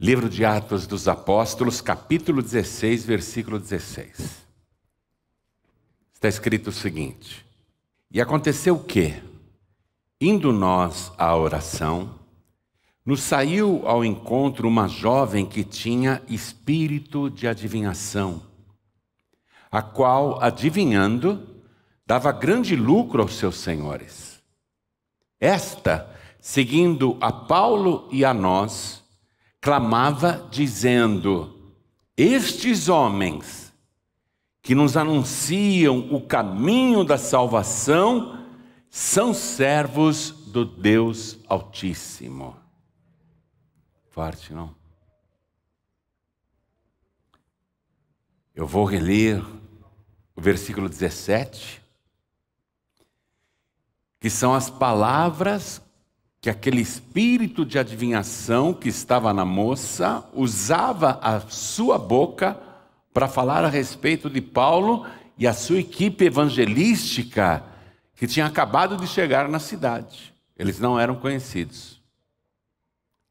Livro de Atos dos Apóstolos, capítulo 16, versículo 16. Está escrito o seguinte: E aconteceu que, indo nós à oração, nos saiu ao encontro uma jovem que tinha espírito de adivinhação, a qual, adivinhando, dava grande lucro aos seus senhores. Esta, seguindo a Paulo e a nós, clamava dizendo: Estes homens que nos anunciam o caminho da salvação são servos do Deus Altíssimo. Forte, não? Eu vou reler o versículo 17, que são as palavras que aquele espírito de adivinhação que estava na moça usava a sua boca para falar a respeito de Paulo e a sua equipe evangelística que tinha acabado de chegar na cidade. Eles não eram conhecidos.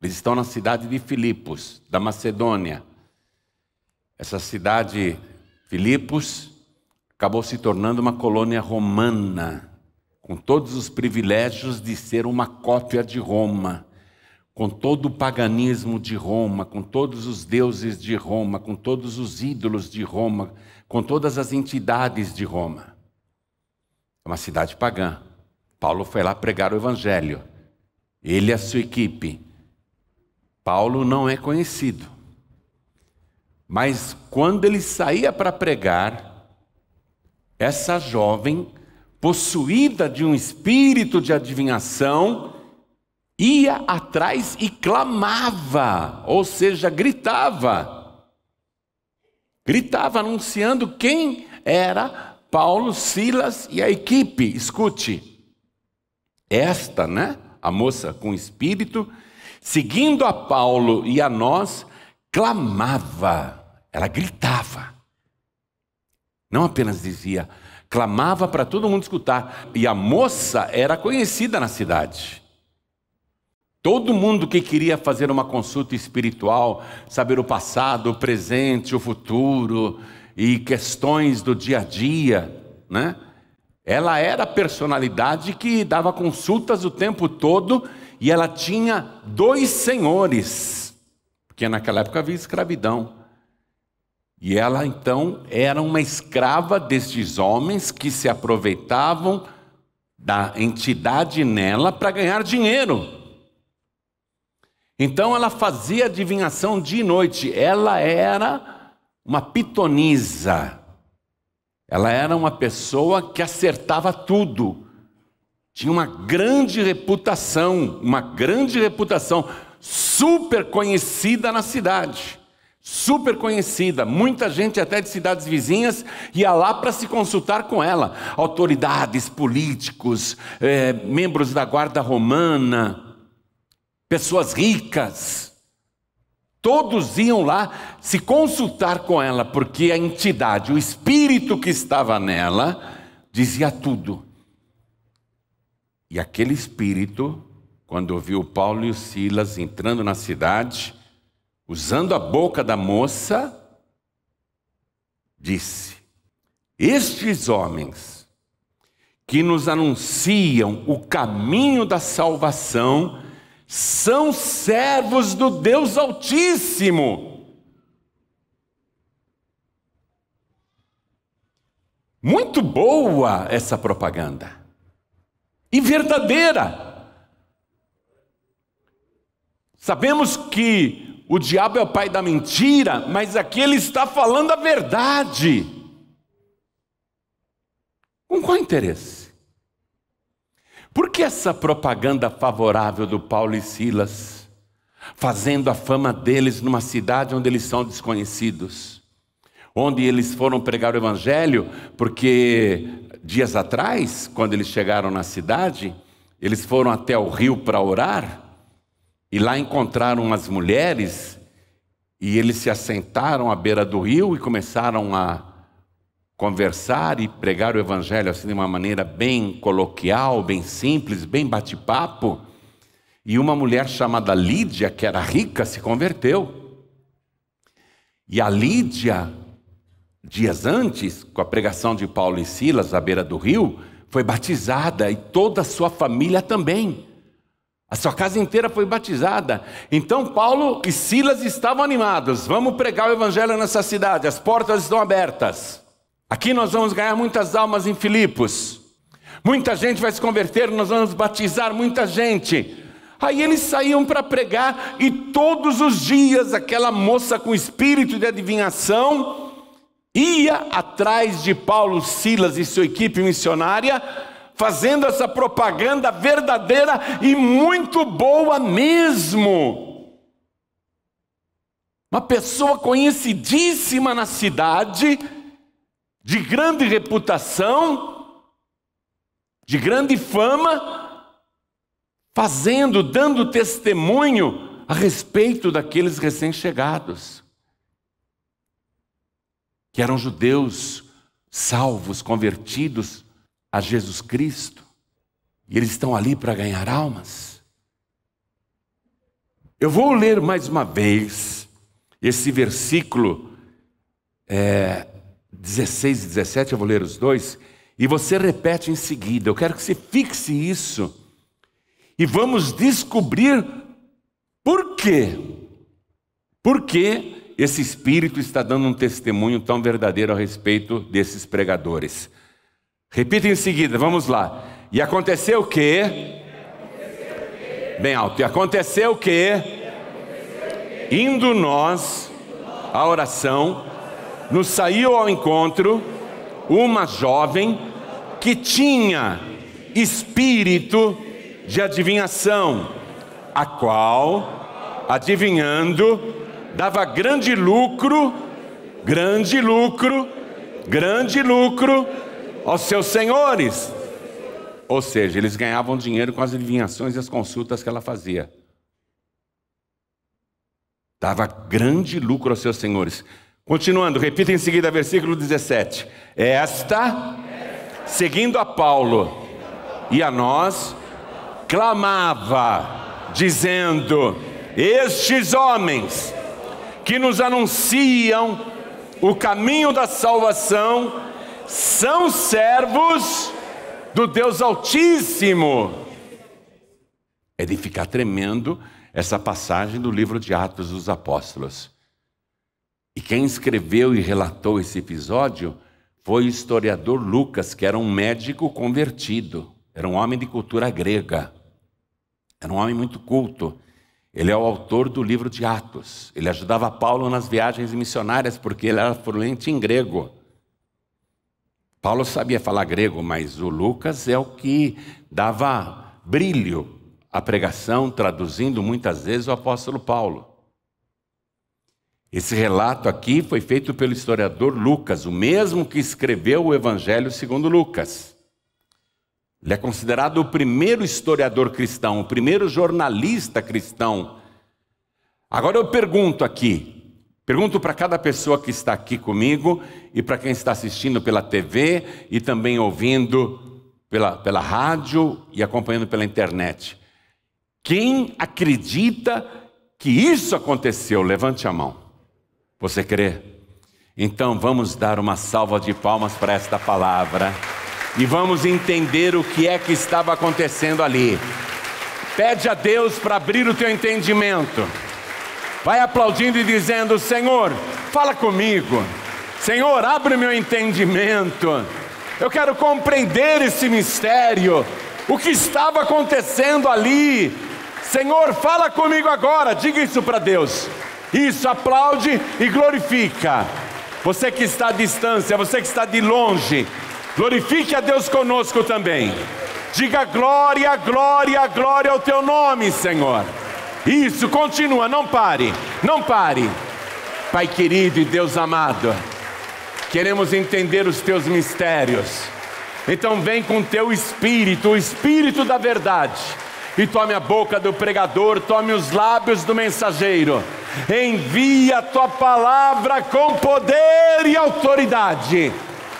Eles estão na cidade de Filipos, da Macedônia. Essa cidade, Filipos, acabou se tornando uma colônia romana, com todos os privilégios de ser uma cópia de Roma, com todo o paganismo de Roma, com todos os deuses de Roma, com todos os ídolos de Roma, com todas as entidades de Roma. É uma cidade pagã. Paulo foi lá pregar o evangelho. Ele e a sua equipe. Paulo não é conhecido. Mas quando ele saía para pregar, essa jovem, possuída de um espírito de adivinhação, ia atrás e clamava, ou seja, gritava. Gritava anunciando quem era Paulo, Silas e a equipe. Escute, esta, a moça com espírito, seguindo a Paulo e a nós, clamava, ela gritava. Não apenas dizia, clamava para todo mundo escutar. E a moça era conhecida na cidade. Todo mundo que queria fazer uma consulta espiritual, saber o passado, o presente, o futuro e questões do dia a dia, Ela era a personalidade que dava consultas o tempo todo e ela tinha 2 senhores, porque naquela época havia escravidão. E ela, então, era uma escrava destes homens que se aproveitavam da entidade nela para ganhar dinheiro. Então, ela fazia adivinhação dia e noite. Ela era uma pitonisa. Ela era uma pessoa que acertava tudo. Tinha uma grande reputação, super conhecida na cidade. Super conhecida, muita gente até de cidades vizinhas ia lá para se consultar com ela. Autoridades, políticos, membros da guarda romana, pessoas ricas, todos iam lá se consultar com ela, porque a entidade, o espírito que estava nela, dizia tudo. E aquele espírito, quando ouviu Paulo e o Silas entrando na cidade, usando a boca da moça, disse: Estes homens que nos anunciam o caminho da salvação são servos do Deus Altíssimo. Muito boa essa propaganda. E verdadeira. Sabemos que o diabo é o pai da mentira, mas aqui ele está falando a verdade. Com qual interesse? Por que essa propaganda favorável do Paulo e Silas, fazendo a fama deles numa cidade onde eles são desconhecidos? Onde eles foram pregar o evangelho, porque dias atrás, quando eles chegaram na cidade, eles foram até o rio para orar, e lá encontraram umas mulheres, e eles se assentaram à beira do rio e começaram a conversar e pregar o evangelho assim de uma maneira bem coloquial, bem simples, bem bate-papo. e uma mulher chamada Lídia, que era rica, se converteu. E a Lídia, dias antes, com a pregação de Paulo e Silas à beira do rio, foi batizada, e toda a sua família também. A sua casa inteira foi batizada. Então Paulo e Silas estavam animados. Vamos pregar o evangelho nessa cidade, as portas estão abertas. Aqui nós vamos ganhar muitas almas em Filipos. Muita gente vai se converter, nós vamos batizar muita gente. Aí eles saíam para pregar, e todos os dias aquela moça com espírito de adivinhação ia atrás de Paulo, Silas e sua equipe missionária, fazendo essa propaganda verdadeira e muito boa mesmo. Uma pessoa conhecidíssima na cidade, de grande reputação, de grande fama, dando testemunho a respeito daqueles recém-chegados, que eram judeus salvos, convertidos a Jesus Cristo, e eles estão ali para ganhar almas. Eu vou ler mais uma vez esse versículo 16 e 17, eu vou ler os dois, e você repete em seguida. Eu quero que você fixe isso, e vamos descobrir por quê. Por que esse Espírito está dando um testemunho tão verdadeiro a respeito desses pregadores. Repita em seguida, vamos lá. E aconteceu o quê? Bem alto. E aconteceu o quê? Indo nós à oração, nos saiu ao encontro uma jovem que tinha espírito de adivinhação, a qual, adivinhando, dava grande lucro aos seus senhores. Ou seja, eles ganhavam dinheiro com as adivinhações e as consultas que ela fazia. Dava grande lucro aos seus senhores. Continuando, repita em seguida versículo 17. Esta, seguindo a Paulo e a nós, clamava, dizendo: estes homens que nos anunciam o caminho da salvação são servos do Deus Altíssimo. É de ficar tremendo essa passagem do livro de Atos dos Apóstolos. E quem escreveu e relatou esse episódio foi o historiador Lucas, que era um médico convertido, era um homem de cultura grega, era um homem muito culto. Ele é o autor do livro de Atos. Ele ajudava Paulo nas viagens missionárias porque ele era fluente em grego. Paulo sabia falar grego, mas o Lucas é o que dava brilho à pregação, traduzindo muitas vezes o apóstolo Paulo. Esse relato aqui foi feito pelo historiador Lucas, o mesmo que escreveu o Evangelho segundo Lucas. Ele é considerado o primeiro historiador cristão, o primeiro jornalista cristão. Agora eu pergunto aqui, pergunto para cada pessoa que está aqui comigo e para quem está assistindo pela TV e também ouvindo pela rádio e acompanhando pela internet. Quem acredita que isso aconteceu? Levante a mão. Você crê? Então vamos dar uma salva de palmas para esta palavra. E vamos entender o que é que estava acontecendo ali. Pede a Deus para abrir o teu entendimento. Vai aplaudindo e dizendo: Senhor, fala comigo. Senhor, abre o meu entendimento. Eu quero compreender esse mistério. O que estava acontecendo ali. Senhor, fala comigo agora. Diga isso para Deus. Isso, aplaude e glorifica. Você que está à distância, você que está de longe, glorifique a Deus conosco também. Diga glória, glória, glória ao teu nome, Senhor. Isso, continua, não pare, não pare. Pai querido e Deus amado, queremos entender os teus mistérios. Então vem com teu Espírito, o Espírito da verdade, e tome a boca do pregador, tome os lábios do mensageiro. Envia a tua palavra com poder e autoridade,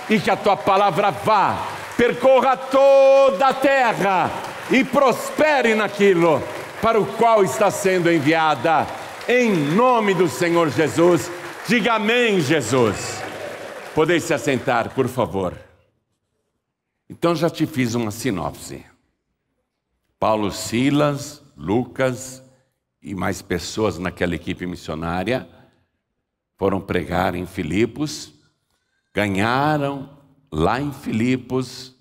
e que a tua palavra vá, percorra toda a terra e prospere naquilo para o qual está sendo enviada, em nome do Senhor Jesus. Diga amém, Jesus. Podeis se assentar, por favor. Então já te fiz uma sinopse. Paulo, Silas, Lucas e mais pessoas naquela equipe missionária foram pregar em Filipos, ganharam lá em Filipos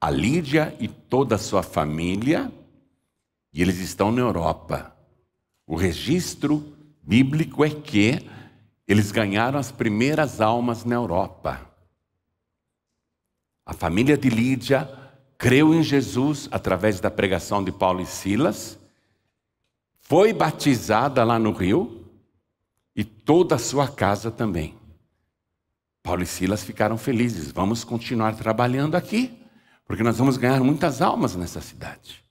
a Lídia e toda a sua família, e eles estão na Europa. O registro bíblico é que eles ganharam as primeiras almas na Europa. A família de Lídia creu em Jesus através da pregação de Paulo e Silas, foi batizada lá no Rio, e toda a sua casa também. Paulo e Silas ficaram felizes. Vamos continuar trabalhando aqui, porque nós vamos ganhar muitas almas nessa cidade.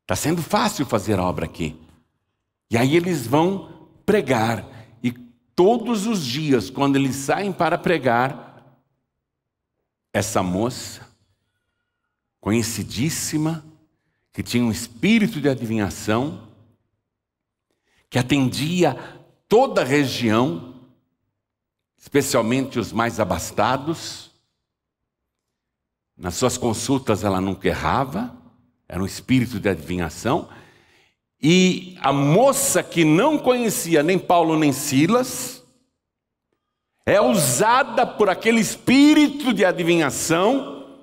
Está sendo fácil fazer a obra aqui. E aí eles vão pregar. E todos os dias, quando eles saem para pregar, essa moça, conhecidíssima, que tinha um espírito de adivinhação, que atendia toda a região, especialmente os mais abastados. Nas suas consultas ela nunca errava, era um espírito de adivinhação. E a moça que não conhecia nem Paulo nem Silas, é usada por aquele espírito de adivinhação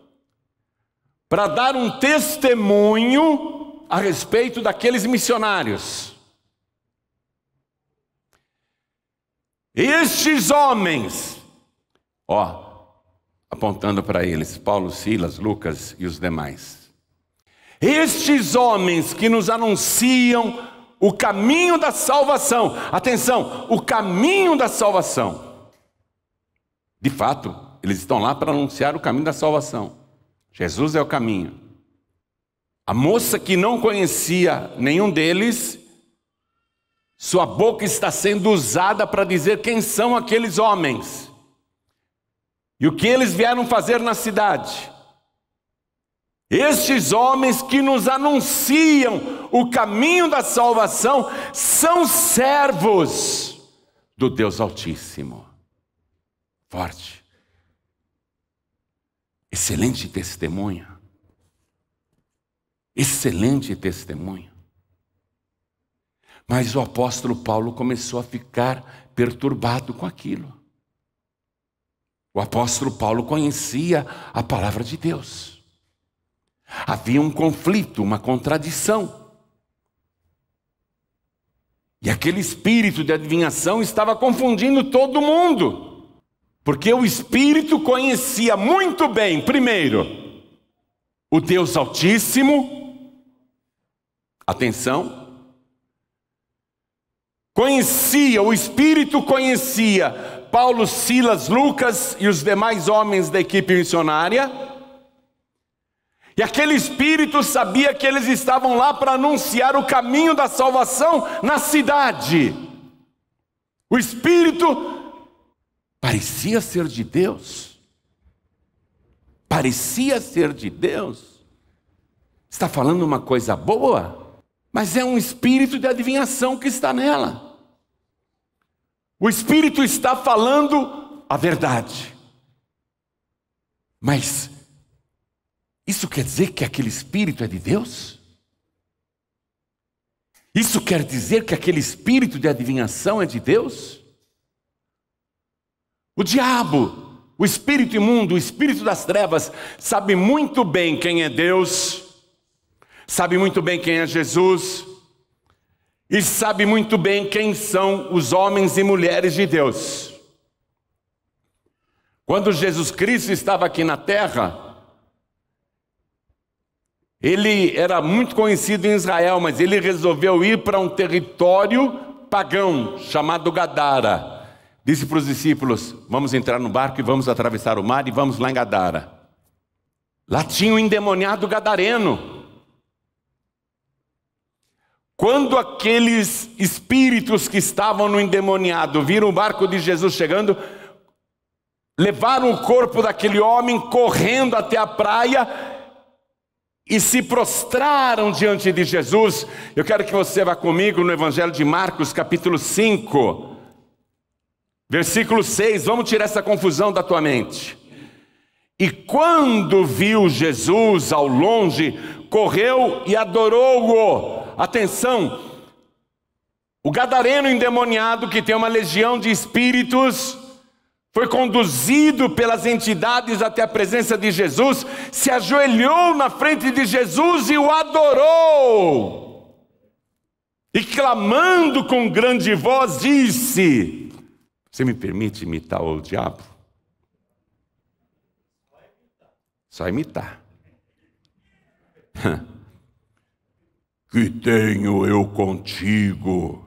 para dar um testemunho a respeito daqueles missionários. Estes homens, apontando para eles, Paulo, Silas, Lucas e os demais. Estes homens que nos anunciam o caminho da salvação. Atenção, o caminho da salvação. De fato, eles estão lá para anunciar o caminho da salvação. Jesus é o caminho. A moça que não conhecia nenhum deles, sua boca está sendo usada para dizer quem são aqueles homens e o que eles vieram fazer na cidade. Estes homens que nos anunciam o caminho da salvação são servos do Deus Altíssimo. Forte. Excelente testemunha. Excelente testemunha. Mas o apóstolo Paulo começou a ficar perturbado com aquilo. O apóstolo Paulo conhecia a palavra de Deus. Havia um conflito, uma contradição. E aquele espírito de adivinhação estava confundindo todo mundo. Porque o espírito conhecia muito bem, primeiro, o Deus Altíssimo. Atenção. O espírito conhecia Paulo, Silas, Lucas e os demais homens da equipe missionária. E aquele espírito sabia que eles estavam lá para anunciar o caminho da salvação na cidade. O espírito parecia ser de Deus. Parecia ser de Deus. Está falando uma coisa boa, mas é um espírito de adivinhação que está nela. O espírito está falando a verdade. Mas isso quer dizer que aquele espírito é de Deus? Isso quer dizer que aquele espírito de adivinhação é de Deus? O diabo, o espírito imundo, o espírito das trevas, sabe muito bem quem é Deus, sabe muito bem quem é Jesus, e sabe muito bem quem são os homens e mulheres de Deus. Quando Jesus Cristo estava aqui na terra, ele era muito conhecido em Israel, mas ele resolveu ir para um território pagão chamado Gadara. Disse para os discípulos: vamos entrar no barco e vamos atravessar o mar e vamos lá em Gadara. Lá tinha um endemoniado gadareno. Quando aqueles espíritos que estavam no endemoniado viram o barco de Jesus chegando, levaram o corpo daquele homem correndo até a praia e se prostraram diante de Jesus. Eu quero que você vá comigo no Evangelho de Marcos, capítulo 5, versículo 6. Vamos tirar essa confusão da tua mente. E quando viu Jesus ao longe, correu e adorou-o. Atenção, o gadareno endemoniado, que tem uma legião de espíritos, foi conduzido pelas entidades até a presença de Jesus, se ajoelhou na frente de Jesus e o adorou. E clamando com grande voz, disse: você me permite imitar o diabo? Só imitar. Que tenho eu contigo,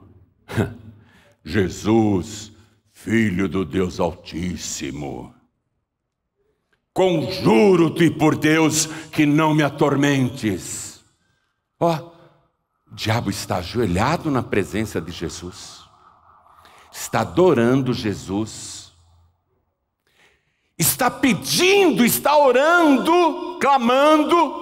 Jesus, Filho do Deus Altíssimo. Conjuro-te por Deus que não me atormentes. Ó, o diabo está ajoelhado na presença de Jesus, está adorando Jesus, está pedindo, está orando, clamando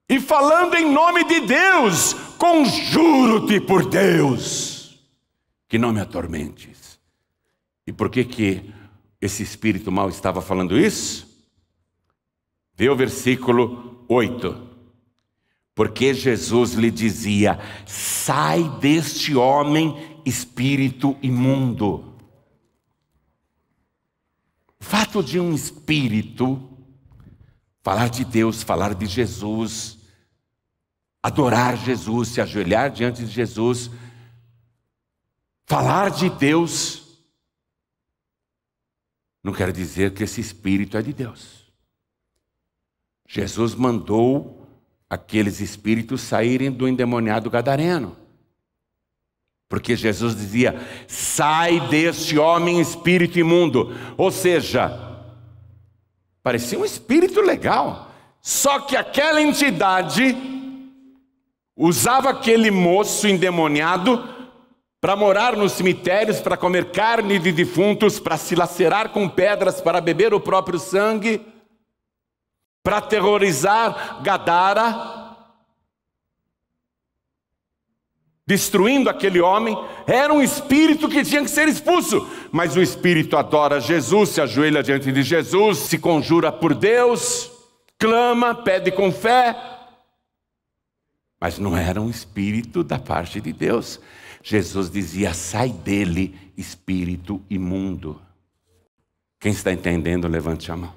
e falando em nome de Deus: conjuro-te por Deus que não me atormentes. E por que esse espírito mau estava falando isso? Vê o versículo 8. Porque Jesus lhe dizia: sai deste homem, espírito imundo. O fato de um espírito falar de Deus, falar de Jesus, adorar Jesus, se ajoelhar diante de Jesus, falar de Deus, não quer dizer que esse espírito é de Deus. Jesus mandou aqueles espíritos saírem do endemoniado gadareno, porque Jesus dizia: sai deste homem, espírito imundo. Ou seja, parecia um espírito legal, só que aquela entidade usava aquele moço endemoniado para morar nos cemitérios, para comer carne de defuntos, para se lacerar com pedras, para beber o próprio sangue, para aterrorizar Gadara, destruindo aquele homem. Era um espírito que tinha que ser expulso, mas o espírito adora Jesus, se ajoelha diante de Jesus, se conjura por Deus, clama, pede com fé, mas não era um espírito da parte de Deus. Jesus dizia: sai dele, espírito imundo. Quem está entendendo, levante a mão.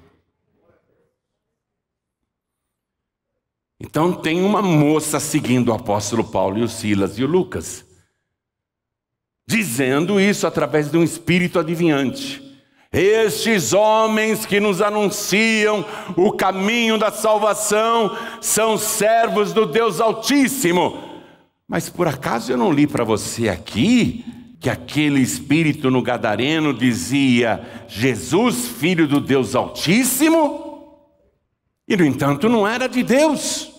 Então tem uma moça seguindo o apóstolo Paulo e o Silas e o Lucas, dizendo isso através de um espírito adivinhante. Estes homens que nos anunciam o caminho da salvação são servos do Deus Altíssimo. Mas por acaso eu não li para você aqui que aquele espírito no gadareno dizia: Jesus, Filho do Deus Altíssimo? E no entanto não era de Deus.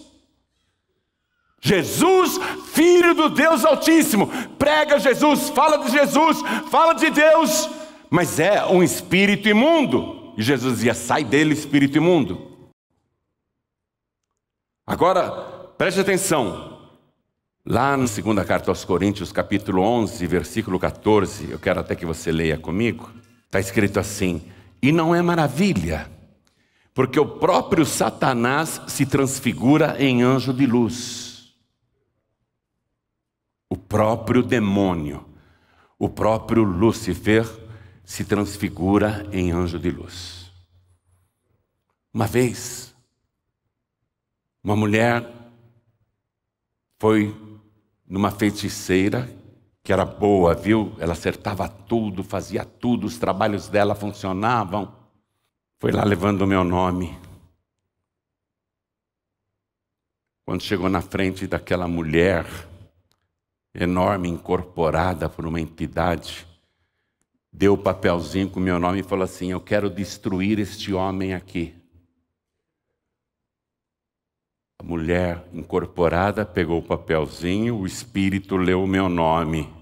Jesus, Filho do Deus Altíssimo, prega Jesus, fala de Jesus, fala de Deus, mas é um espírito imundo. E Jesus dizia: sai dele, espírito imundo. Agora, preste atenção. Lá na segunda carta aos Coríntios, capítulo 11, versículo 14, eu quero até que você leia comigo, está escrito assim: e não é maravilha, porque o próprio Satanás se transfigura em anjo de luz. O próprio demônio, o próprio Lúcifer se transfigura em anjo de luz. Uma vez, uma mulher foi numa feiticeira que era boa, viu? Ela acertava tudo, fazia tudo, os trabalhos dela funcionavam. Foi lá levando o meu nome. Quando chegou na frente daquela mulher enorme, incorporada por uma entidade, deu o papelzinho com o meu nome e falou assim: eu quero destruir este homem aqui. A mulher incorporada pegou o papelzinho, o espírito leu o meu nome.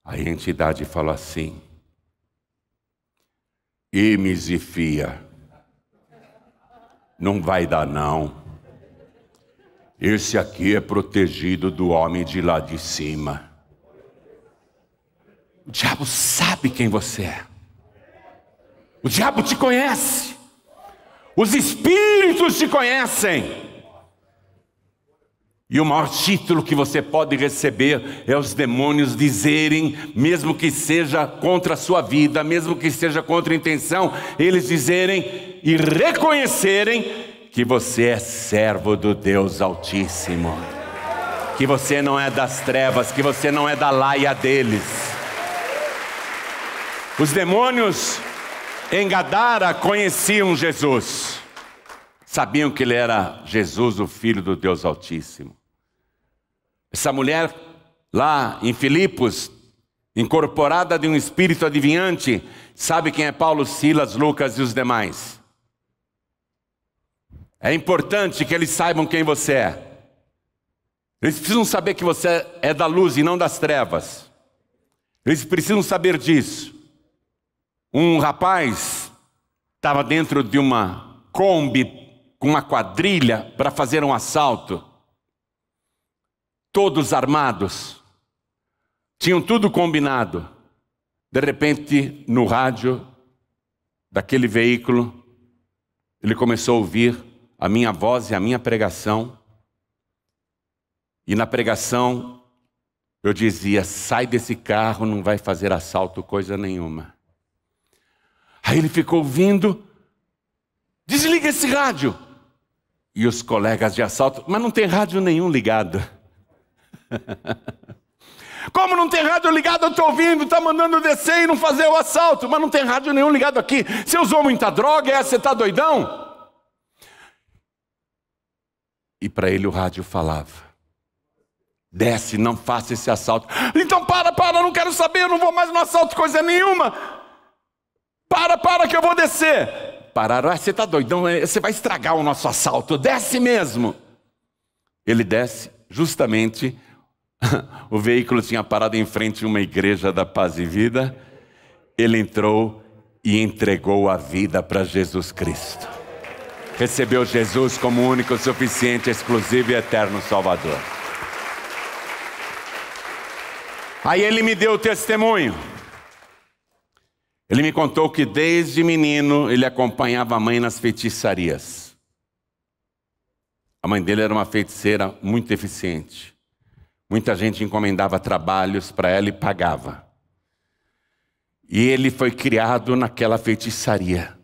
Aí a entidade falou assim: Imes e Fia, Não vai dar não. Esse aqui é protegido do homem de lá de cima. O diabo sabe quem você é. O diabo te conhece. Os espíritos te conhecem. E o maior título que você pode receber é os demônios dizerem, mesmo que seja contra a sua vida, mesmo que seja contra a intenção, eles dizerem e reconhecerem que você é servo do Deus Altíssimo, que você não é das trevas, que você não é da laia deles. Os demônios em Gadara conheciam Jesus, sabiam que ele era Jesus, o Filho do Deus Altíssimo. Essa mulher lá em Filipos, incorporada de um espírito adivinhante, sabe quem é Paulo, Silas, Lucas e os demais. É importante que eles saibam quem você é. Eles precisam saber que você é da luz e não das trevas. Eles precisam saber disso. Um rapaz estava dentro de uma Kombi com uma quadrilha para fazer um assalto. Todos armados. Tinham tudo combinado. De repente, no rádio daquele veículo, ele começou a ouvir a minha voz e a minha pregação. E na pregação, eu dizia, sai desse carro, não vai fazer assalto coisa nenhuma. Aí ele ficou ouvindo, desliga esse rádio. E os colegas de assalto, mas não tem rádio nenhum ligado. Como não tem rádio ligado? Eu estou ouvindo, está mandando descer e não fazer o assalto, mas não tem rádio nenhum ligado aqui. Você usou muita droga, você está doidão? E para ele o rádio falava, desce, não faça esse assalto. Então para, não quero saber, eu não vou mais no assalto coisa nenhuma. Para que eu vou descer. Pararam, você está doidão, você vai estragar o nosso assalto, desce mesmo. Ele desce, justamente, o veículo tinha parado em frente a uma igreja da Paz e Vida. Ele entrou e entregou a vida para Jesus Cristo. Recebeu Jesus como único, suficiente, exclusivo e eterno Salvador. Aí ele me deu o testemunho. Ele me contou que desde menino ele acompanhava a mãe nas feitiçarias. A mãe dele era uma feiticeira muito eficiente. Muita gente encomendava trabalhos para ela e pagava. E ele foi criado naquela feitiçaria.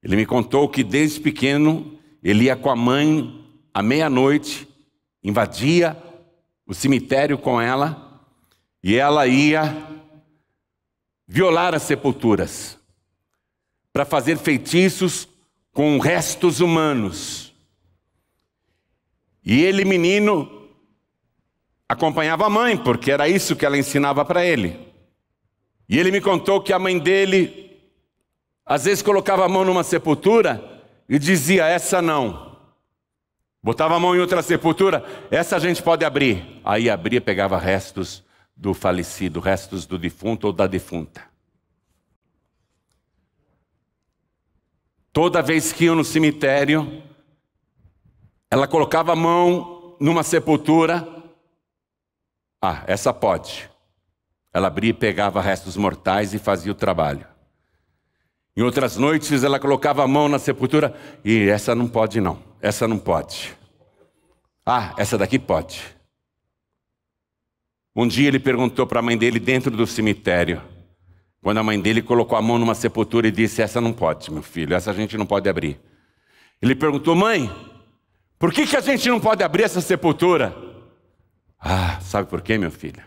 Ele me contou que desde pequeno ele ia com a mãe à meia-noite, invadia o cemitério com ela e ela ia violar as sepulturas para fazer feitiços com restos humanos. E ele, menino, acompanhava a mãe, porque era isso que ela ensinava para ele. E ele me contou que a mãe dele às vezes colocava a mão numa sepultura e dizia, essa não. Botava a mão em outra sepultura, essa a gente pode abrir. Aí abria, pegava restos do falecido, restos do defunto ou da defunta. Toda vez que iam no cemitério, ela colocava a mão numa sepultura. Ah, essa pode. Ela abria e pegava restos mortais e fazia o trabalho. Em outras noites ela colocava a mão na sepultura e essa não pode não, essa não pode. Ah, essa daqui pode. Um dia ele perguntou para a mãe dele dentro do cemitério, quando a mãe dele colocou a mão numa sepultura e disse, essa não pode, meu filho, essa a gente não pode abrir. Ele perguntou, mãe, por que a gente não pode abrir essa sepultura? Ah, sabe por quê, meu filho?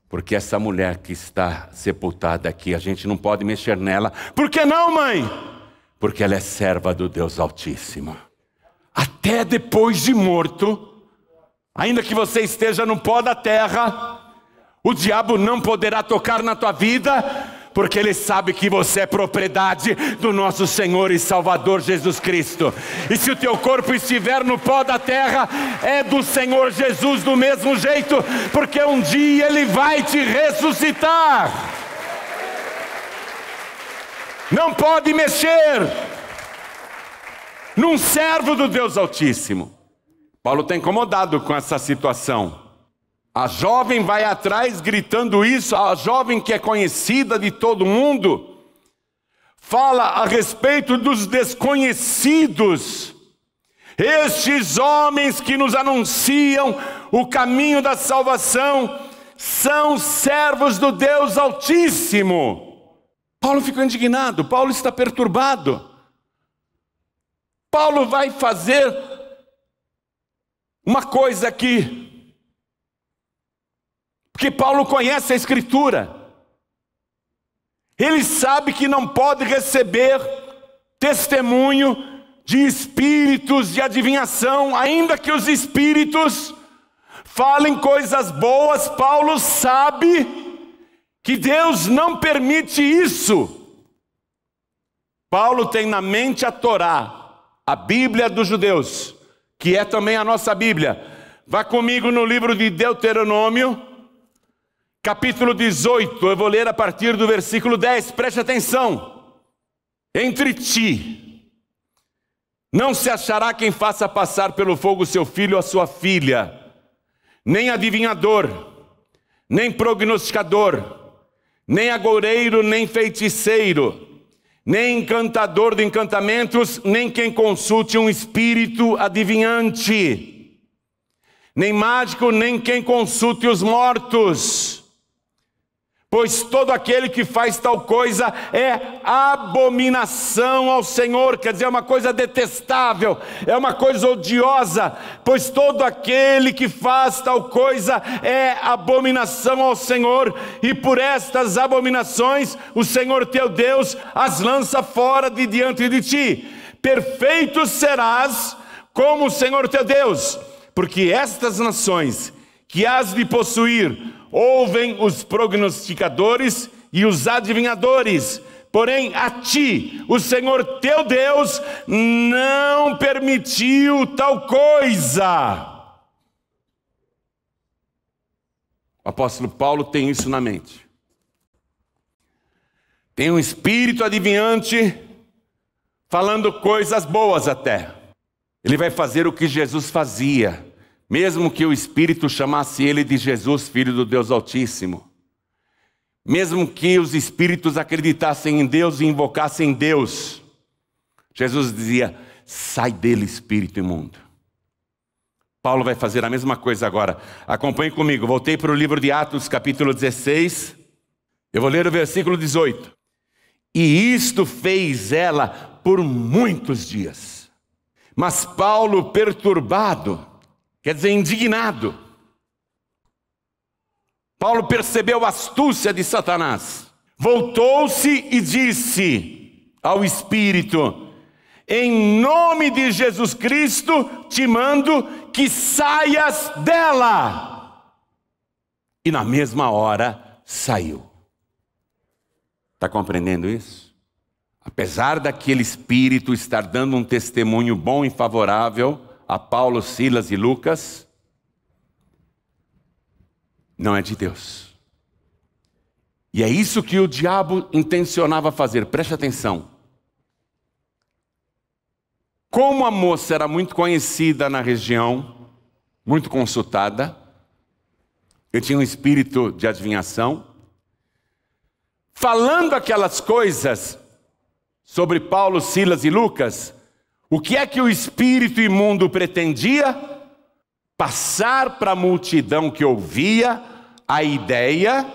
Porque essa mulher que está sepultada aqui, a gente não pode mexer nela. Por que não, mãe? Porque ela é serva do Deus Altíssimo. Até depois de morto, ainda que você esteja no pó da terra, o diabo não poderá tocar na tua vida, porque ele sabe que você é propriedade do nosso Senhor e Salvador Jesus Cristo. E se o teu corpo estiver no pó da terra, é do Senhor Jesus do mesmo jeito, porque um dia Ele vai te ressuscitar. Não pode mexer. num servo do Deus Altíssimo. Paulo está incomodado com essa situação. A jovem vai atrás gritando isso, a jovem que é conhecida de todo mundo, fala a respeito dos desconhecidos, estes homens que nos anunciam o caminho da salvação, são servos do Deus Altíssimo. Paulo ficou indignado, Paulo está perturbado. Paulo vai fazer uma coisa aqui, porque Paulo conhece a Escritura. Ele sabe que não pode receber testemunho de espíritos de adivinhação, ainda que os espíritos falem coisas boas. Paulo sabe que Deus não permite isso. Paulo tem na mente a Torá, a Bíblia dos judeus, que é também a nossa Bíblia. Vá comigo no livro de Deuteronômio, capítulo 18, eu vou ler a partir do versículo 10, preste atenção. Entre ti não se achará quem faça passar pelo fogo seu filho ou a sua filha, nem adivinhador, nem prognosticador, nem agoureiro, nem feiticeiro, nem encantador de encantamentos, nem quem consulte um espírito adivinhante, nem mágico, nem quem consulte os mortos. Pois todo aquele que faz tal coisa é abominação ao Senhor, quer dizer, é uma coisa detestável, é uma coisa odiosa. Pois todo aquele que faz tal coisa é abominação ao Senhor, e por estas abominações o Senhor teu Deus as lança fora de diante de ti. Perfeito serás como o Senhor teu Deus, porque estas nações que has de possuir ouvem os prognosticadores e os adivinhadores, porém a ti, o Senhor teu Deus, não permitiu tal coisa. O apóstolo Paulo tem isso na mente. Tem um espírito adivinhante falando coisas boas até. Ele vai fazer o que Jesus fazia, mesmo que o Espírito chamasse ele de Jesus, Filho do Deus Altíssimo. Mesmo que os espíritos acreditassem em Deus e invocassem Deus, Jesus dizia: sai dele, espírito imundo. Paulo vai fazer a mesma coisa agora. Acompanhe comigo, voltei para o livro de Atos, capítulo 16. Eu vou ler o versículo 18. E isto fez ela por muitos dias. Mas Paulo, perturbado, quer dizer, indignado. Paulo percebeu a astúcia de Satanás. Voltou-se e disse ao Espírito: em nome de Jesus Cristo te mando que saias dela. E na mesma hora saiu. Está compreendendo isso? Apesar daquele espírito estar dando um testemunho bom e favorável a Paulo, Silas e Lucas, não é de Deus. E é isso que o diabo intencionava fazer. Preste atenção. Como a moça era muito conhecida na região, muito consultada, eu tinha um espírito de adivinhação, falando aquelas coisas sobre Paulo, Silas e Lucas, o que é que o espírito imundo pretendia? Passar para a multidão que ouvia a ideia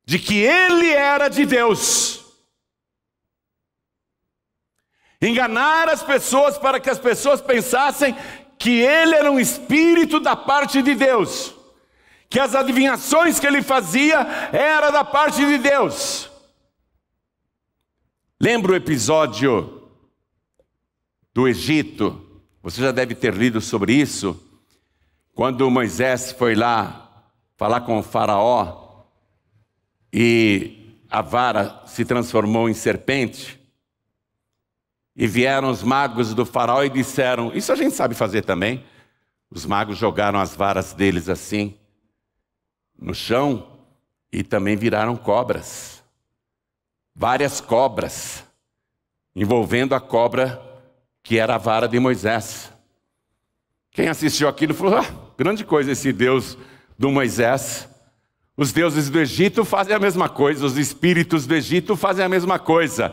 de que ele era de Deus. Enganar as pessoas para que as pessoas pensassem que ele era um espírito da parte de Deus, que as adivinhações que ele fazia era da parte de Deus. Lembra o episódio do Egito? Você já deve ter lido sobre isso. Quando Moisés foi lá falar com o faraó e a vara se transformou em serpente, e vieram os magos do faraó e disseram, isso a gente sabe fazer também. Os magos jogaram as varas deles assim no chão e também viraram cobras. Várias cobras, envolvendo a cobra que era a vara de Moisés. Quem assistiu aquilo falou: grande coisa esse Deus do Moisés. Os deuses do Egito fazem a mesma coisa, os espíritos do Egito fazem a mesma coisa.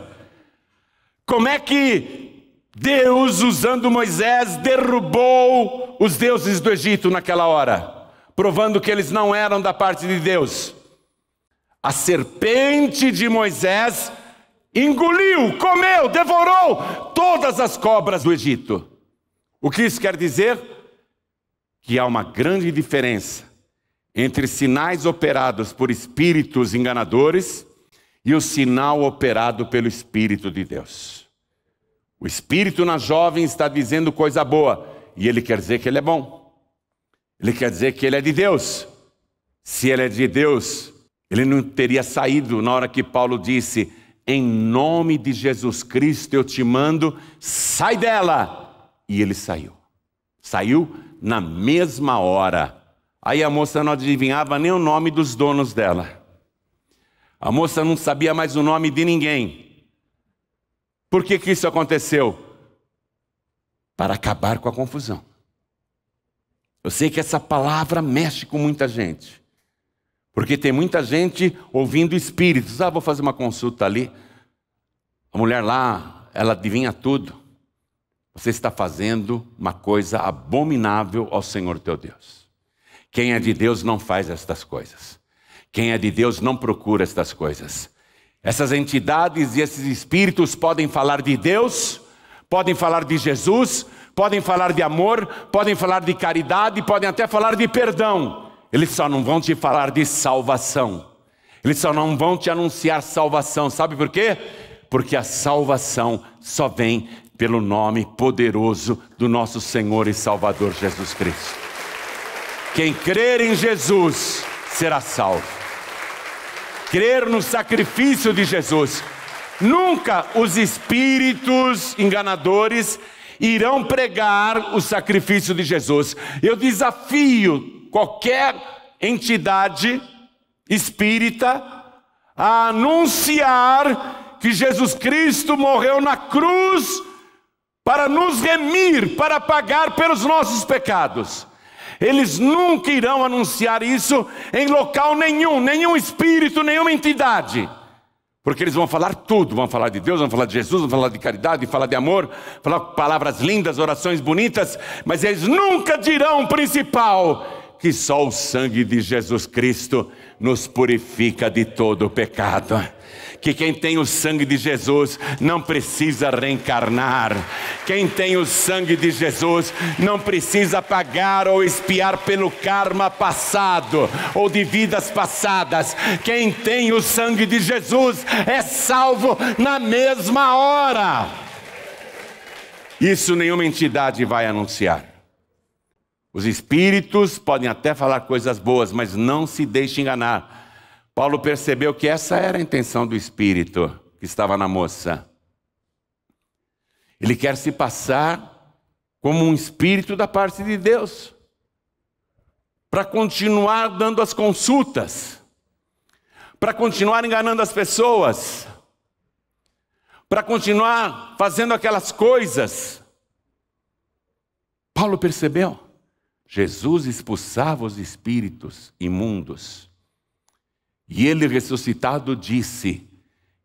Como é que Deus, usando Moisés, derrubou os deuses do Egito naquela hora, provando que eles não eram da parte de Deus? A serpente de Moisés engoliu, comeu, devorou todas as cobras do Egito. O que isso quer dizer? Que há uma grande diferença entre sinais operados por espíritos enganadores e o sinal operado pelo Espírito de Deus. O Espírito na jovem está dizendo coisa boa, e ele quer dizer que ele é bom. Ele quer dizer que ele é de Deus. Se ele é de Deus, ele não teria saído na hora que Paulo disse: em nome de Jesus Cristo eu te mando, sai dela. E ele saiu. Saiu na mesma hora. Aí a moça não adivinhava nem o nome dos donos dela. A moça não sabia mais o nome de ninguém. Por que isso aconteceu? Para acabar com a confusão. Eu sei que essa palavra mexe com muita gente. Porque tem muita gente ouvindo espíritos. Vou fazer uma consulta ali. A mulher lá, ela adivinha tudo. Você está fazendo uma coisa abominável ao Senhor teu Deus. Quem é de Deus não faz estas coisas. Quem é de Deus não procura estas coisas. Essas entidades e esses espíritos podem falar de Deus, podem falar de Jesus, podem falar de amor, podem falar de caridade, podem até falar de perdão. Eles só não vão te falar de salvação. Eles só não vão te anunciar salvação. Sabe por quê? Porque a salvação só vem pelo nome poderoso do nosso Senhor e Salvador Jesus Cristo. Quem crer em Jesus será salvo. Crer no sacrifício de Jesus. Nunca os espíritos enganadores irão pregar o sacrifício de Jesus. Eu desafio qualquer entidade espírita a anunciar que Jesus Cristo morreu na cruz para nos remir, para pagar pelos nossos pecados. Eles nunca irão anunciar isso em local nenhum, nenhum espírito, nenhuma entidade. Porque eles vão falar tudo, vão falar de Deus, vão falar de Jesus, vão falar de caridade, falar de amor, falar palavras lindas, orações bonitas, mas eles nunca dirão o principal, que só o sangue de Jesus Cristo nos purifica de todo o pecado. Que quem tem o sangue de Jesus não precisa reencarnar. Quem tem o sangue de Jesus não precisa pagar ou expiar pelo karma passado ou de vidas passadas. Quem tem o sangue de Jesus é salvo na mesma hora. Isso nenhuma entidade vai anunciar. Os espíritos podem até falar coisas boas, mas não se deixe enganar. Paulo percebeu que essa era a intenção do espírito que estava na moça. Ele quer se passar como um espírito da parte de Deus, para continuar dando as consultas, para continuar enganando as pessoas, para continuar fazendo aquelas coisas. Paulo percebeu. Jesus expulsava os espíritos imundos. E ele ressuscitado disse: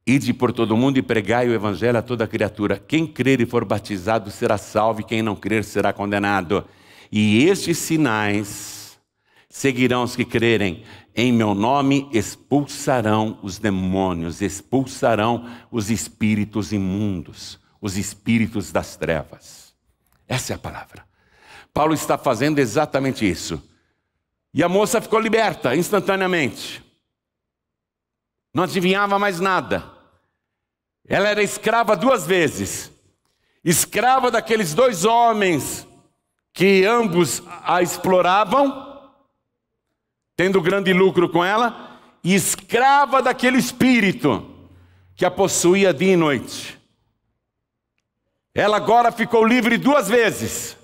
ide por todo mundo e pregai o evangelho a toda criatura. Quem crer e for batizado será salvo, e quem não crer será condenado. E estes sinais seguirão os que crerem. Em meu nome expulsarão os demônios, expulsarão os espíritos imundos, os espíritos das trevas. Essa é a palavra. Paulo está fazendo exatamente isso. E a moça ficou liberta instantaneamente. Não adivinhava mais nada. Ela era escrava 2 vezes. Escrava daqueles 2 homens que ambos a exploravam, tendo grande lucro com ela, e escrava daquele espírito que a possuía dia e noite. Ela agora ficou livre 2 vezes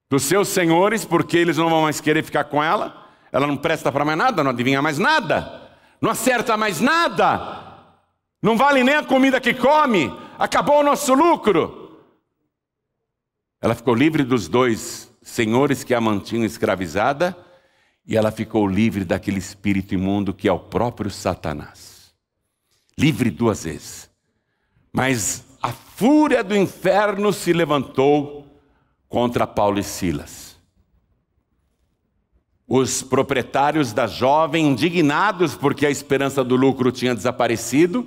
dos seus senhores, porque eles não vão mais querer ficar com ela. Ela não presta para mais nada, não adivinha mais nada. Não acerta mais nada, não vale nem a comida que come, acabou o nosso lucro. Ela ficou livre dos 2 senhores que a mantinham escravizada, e ela ficou livre daquele espírito imundo que é o próprio Satanás. Livre 2 vezes. Mas a fúria do inferno se levantou contra Paulo e Silas. Os proprietários da jovem, indignados porque a esperança do lucro tinha desaparecido,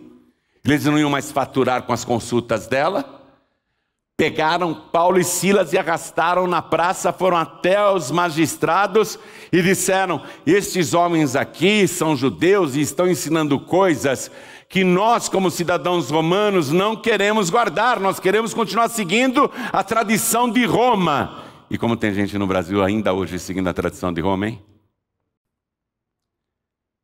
eles não iam mais faturar com as consultas dela, pegaram Paulo e Silas e arrastaram na praça, foram até os magistrados e disseram: estes homens aqui são judeus e estão ensinando coisas que nós, como cidadãos romanos, não queremos guardar, nós queremos continuar seguindo a tradição de Roma. E como tem gente no Brasil ainda hoje seguindo a tradição de Roma, hein?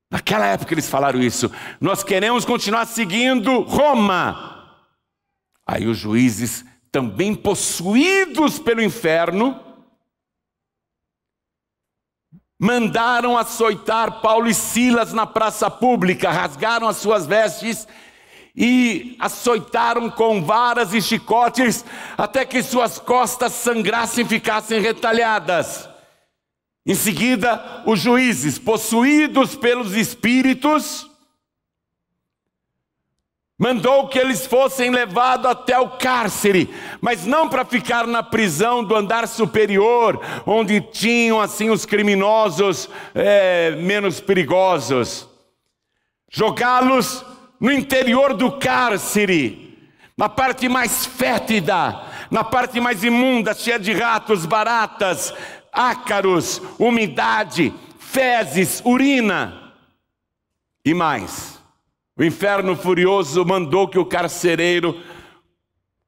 Naquela época eles falaram isso: nós queremos continuar seguindo Roma. Aí os juízes, também possuídos pelo inferno, mandaram açoitar Paulo e Silas na praça pública, rasgaram as suas vestes e açoitaram com varas e chicotes, até que suas costas sangrassem e ficassem retalhadas. Em seguida, os juízes, possuídos pelos espíritos, mandou que eles fossem levados até o cárcere, mas não para ficar na prisão do andar superior, onde tinham assim os criminosos menos perigosos. Jogá-los no interior do cárcere, na parte mais fétida, na parte mais imunda, cheia de ratos, baratas, ácaros, umidade, fezes, urina e mais. O inferno furioso mandou que o carcereiro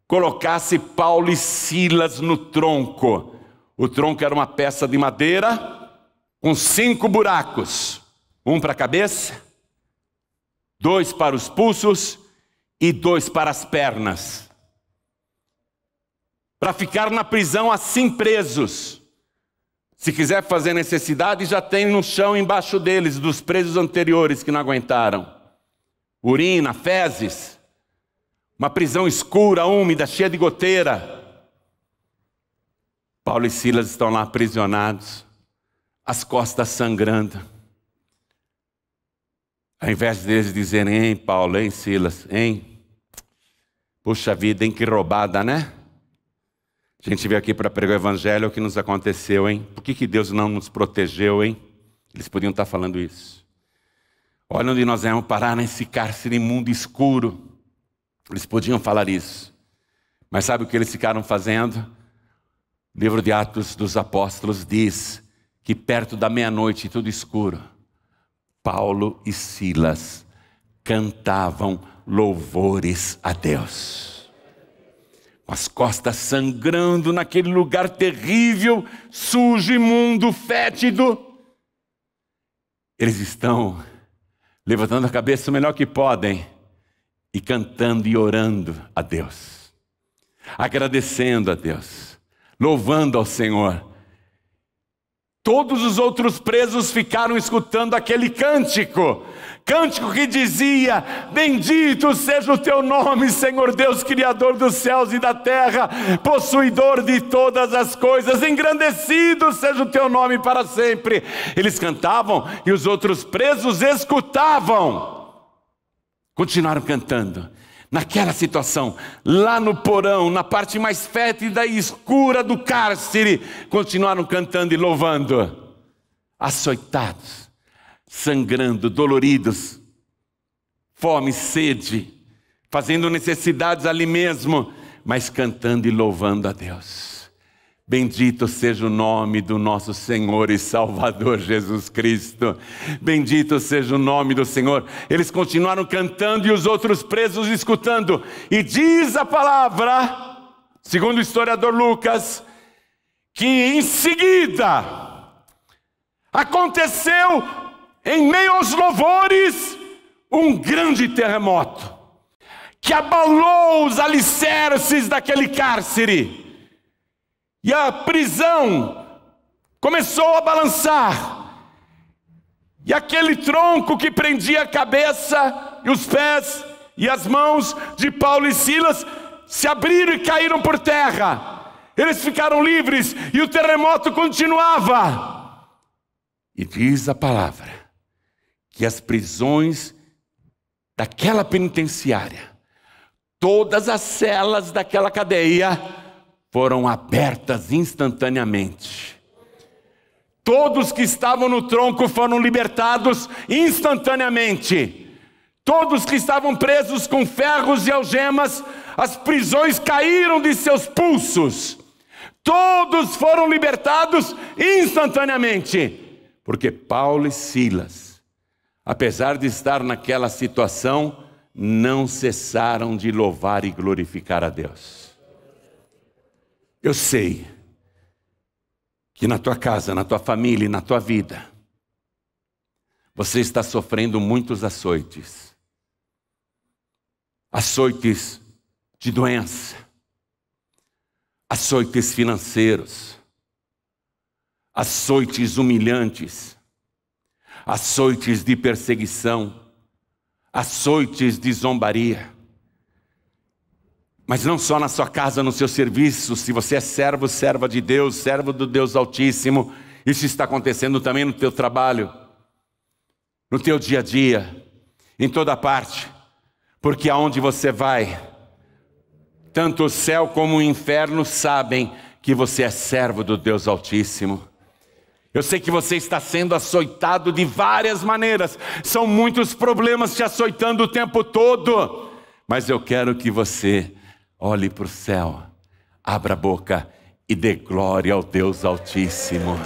colocasse Paulo e Silas no tronco. O tronco era uma peça de madeira com 5 buracos. Um para a cabeça, 2 para os pulsos e 2 para as pernas. Para ficar na prisão assim presos. Se quiser fazer necessidade, já tem no chão embaixo deles, dos presos anteriores que não aguentaram. Urina, fezes, uma prisão escura, úmida, cheia de goteira. Paulo e Silas estão lá aprisionados, as costas sangrando. Ao invés deles dizerem: hein, Paulo, hein, Silas, hein? Puxa vida, hein, que roubada, né? A gente veio aqui para pregar o evangelho, o que nos aconteceu, hein? Por que Deus não nos protegeu, hein? Eles podiam estar falando isso. Olha onde nós vamos parar, nesse cárcere imundo escuro. Eles podiam falar isso. Mas sabe o que eles ficaram fazendo? O livro de Atos dos Apóstolos diz que perto da meia-noite, tudo escuro, Paulo e Silas cantavam louvores a Deus. Com as costas sangrando naquele lugar terrível, sujo, imundo, fétido. Eles estão levantando a cabeça o melhor que podem e cantando e orando a Deus, agradecendo a Deus, louvando ao Senhor. Todos os outros presos ficaram escutando aquele cântico que dizia: bendito seja o teu nome, Senhor Deus, Criador dos céus e da terra, possuidor de todas as coisas, engrandecido seja o teu nome para sempre. Eles cantavam e os outros presos escutavam. Continuaram cantando. Naquela situação, lá no porão, na parte mais fétida e escura do cárcere, continuaram cantando e louvando. Açoitados, sangrando, doloridos, fome, sede, fazendo necessidades ali mesmo, mas cantando e louvando a Deus. Bendito seja o nome do nosso Senhor e Salvador Jesus Cristo. Bendito seja o nome do Senhor. Eles continuaram cantando e os outros presos escutando. E diz a palavra, segundo o historiador Lucas, que em seguida aconteceu, em meio aos louvores, um grande terremoto que abalou os alicerces daquele cárcere. E a prisão começou a balançar. E aquele tronco que prendia a cabeça e os pés e as mãos de Paulo e Silas se abriram e caíram por terra. Eles ficaram livres e o terremoto continuava. E diz a palavra que as prisões daquela penitenciária, todas as celas daquela cadeia foram abertas instantaneamente. Todos que estavam no tronco foram libertados instantaneamente. Todos que estavam presos com ferros e algemas, as prisões caíram de seus pulsos. Todos foram libertados instantaneamente. Porque Paulo e Silas, apesar de estar naquela situação, não cessaram de louvar e glorificar a Deus. Eu sei que na tua casa, na tua família e na tua vida, você está sofrendo muitos açoites. Açoites de doença, açoites financeiros, açoites humilhantes, açoites de perseguição, açoites de zombaria. Mas não só na sua casa, no seu serviço, se você é servo, serva de Deus, servo do Deus Altíssimo, isso está acontecendo também no teu trabalho, no teu dia a dia, em toda parte, porque aonde você vai, tanto o céu como o inferno sabem que você é servo do Deus Altíssimo. Eu sei que você está sendo açoitado de várias maneiras, são muitos problemas te açoitando o tempo todo, mas eu quero que você olhe para o céu, abra a boca e dê glória ao Deus Altíssimo.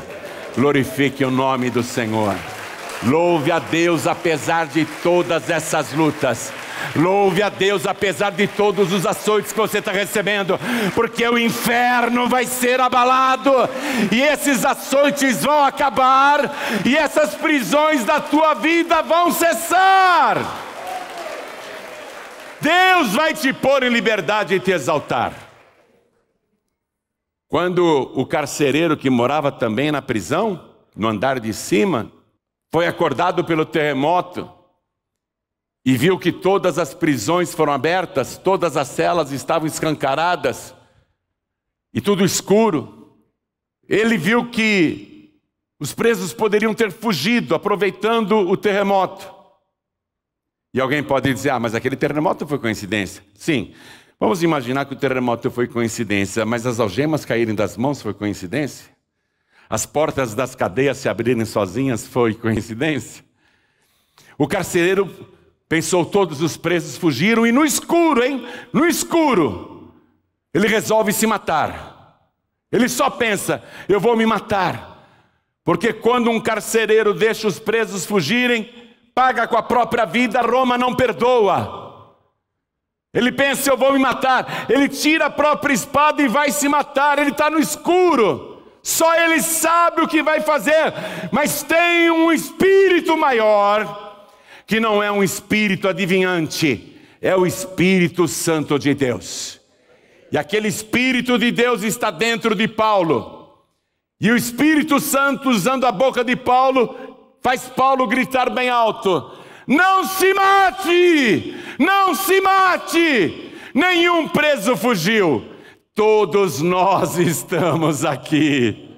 Glorifique o nome do Senhor. Louve a Deus apesar de todas essas lutas. Louve a Deus apesar de todos os açoites que você está recebendo, porque o inferno vai ser abalado, e esses açoites vão acabar, e essas prisões da tua vida vão cessar. Deus vai te pôr em liberdade e te exaltar. Quando o carcereiro que morava também na prisão, no andar de cima, foi acordado pelo terremoto e viu que todas as prisões foram abertas, todas as celas estavam escancaradas e tudo escuro, ele viu que os presos poderiam ter fugido aproveitando o terremoto. E alguém pode dizer, mas aquele terremoto foi coincidência. Sim, vamos imaginar que o terremoto foi coincidência, mas as algemas caírem das mãos foi coincidência? As portas das cadeias se abrirem sozinhas foi coincidência? O carcereiro pensou, todos os presos fugiram, e no escuro, no escuro, ele resolve se matar. Ele só pensa, eu vou me matar. Porque quando um carcereiro deixa os presos fugirem, paga com a própria vida, Roma não perdoa. Ele pensa, eu vou me matar. Ele tira a própria espada e vai se matar. Ele está no escuro. Só ele sabe o que vai fazer. Mas tem um espírito maior, que não é um espírito adivinhante, é o Espírito Santo de Deus. E aquele Espírito de Deus está dentro de Paulo. E o Espírito Santo, usando a boca de Paulo, faz Paulo gritar bem alto: não se mate! Não se mate! Nenhum preso fugiu. Todos nós estamos aqui.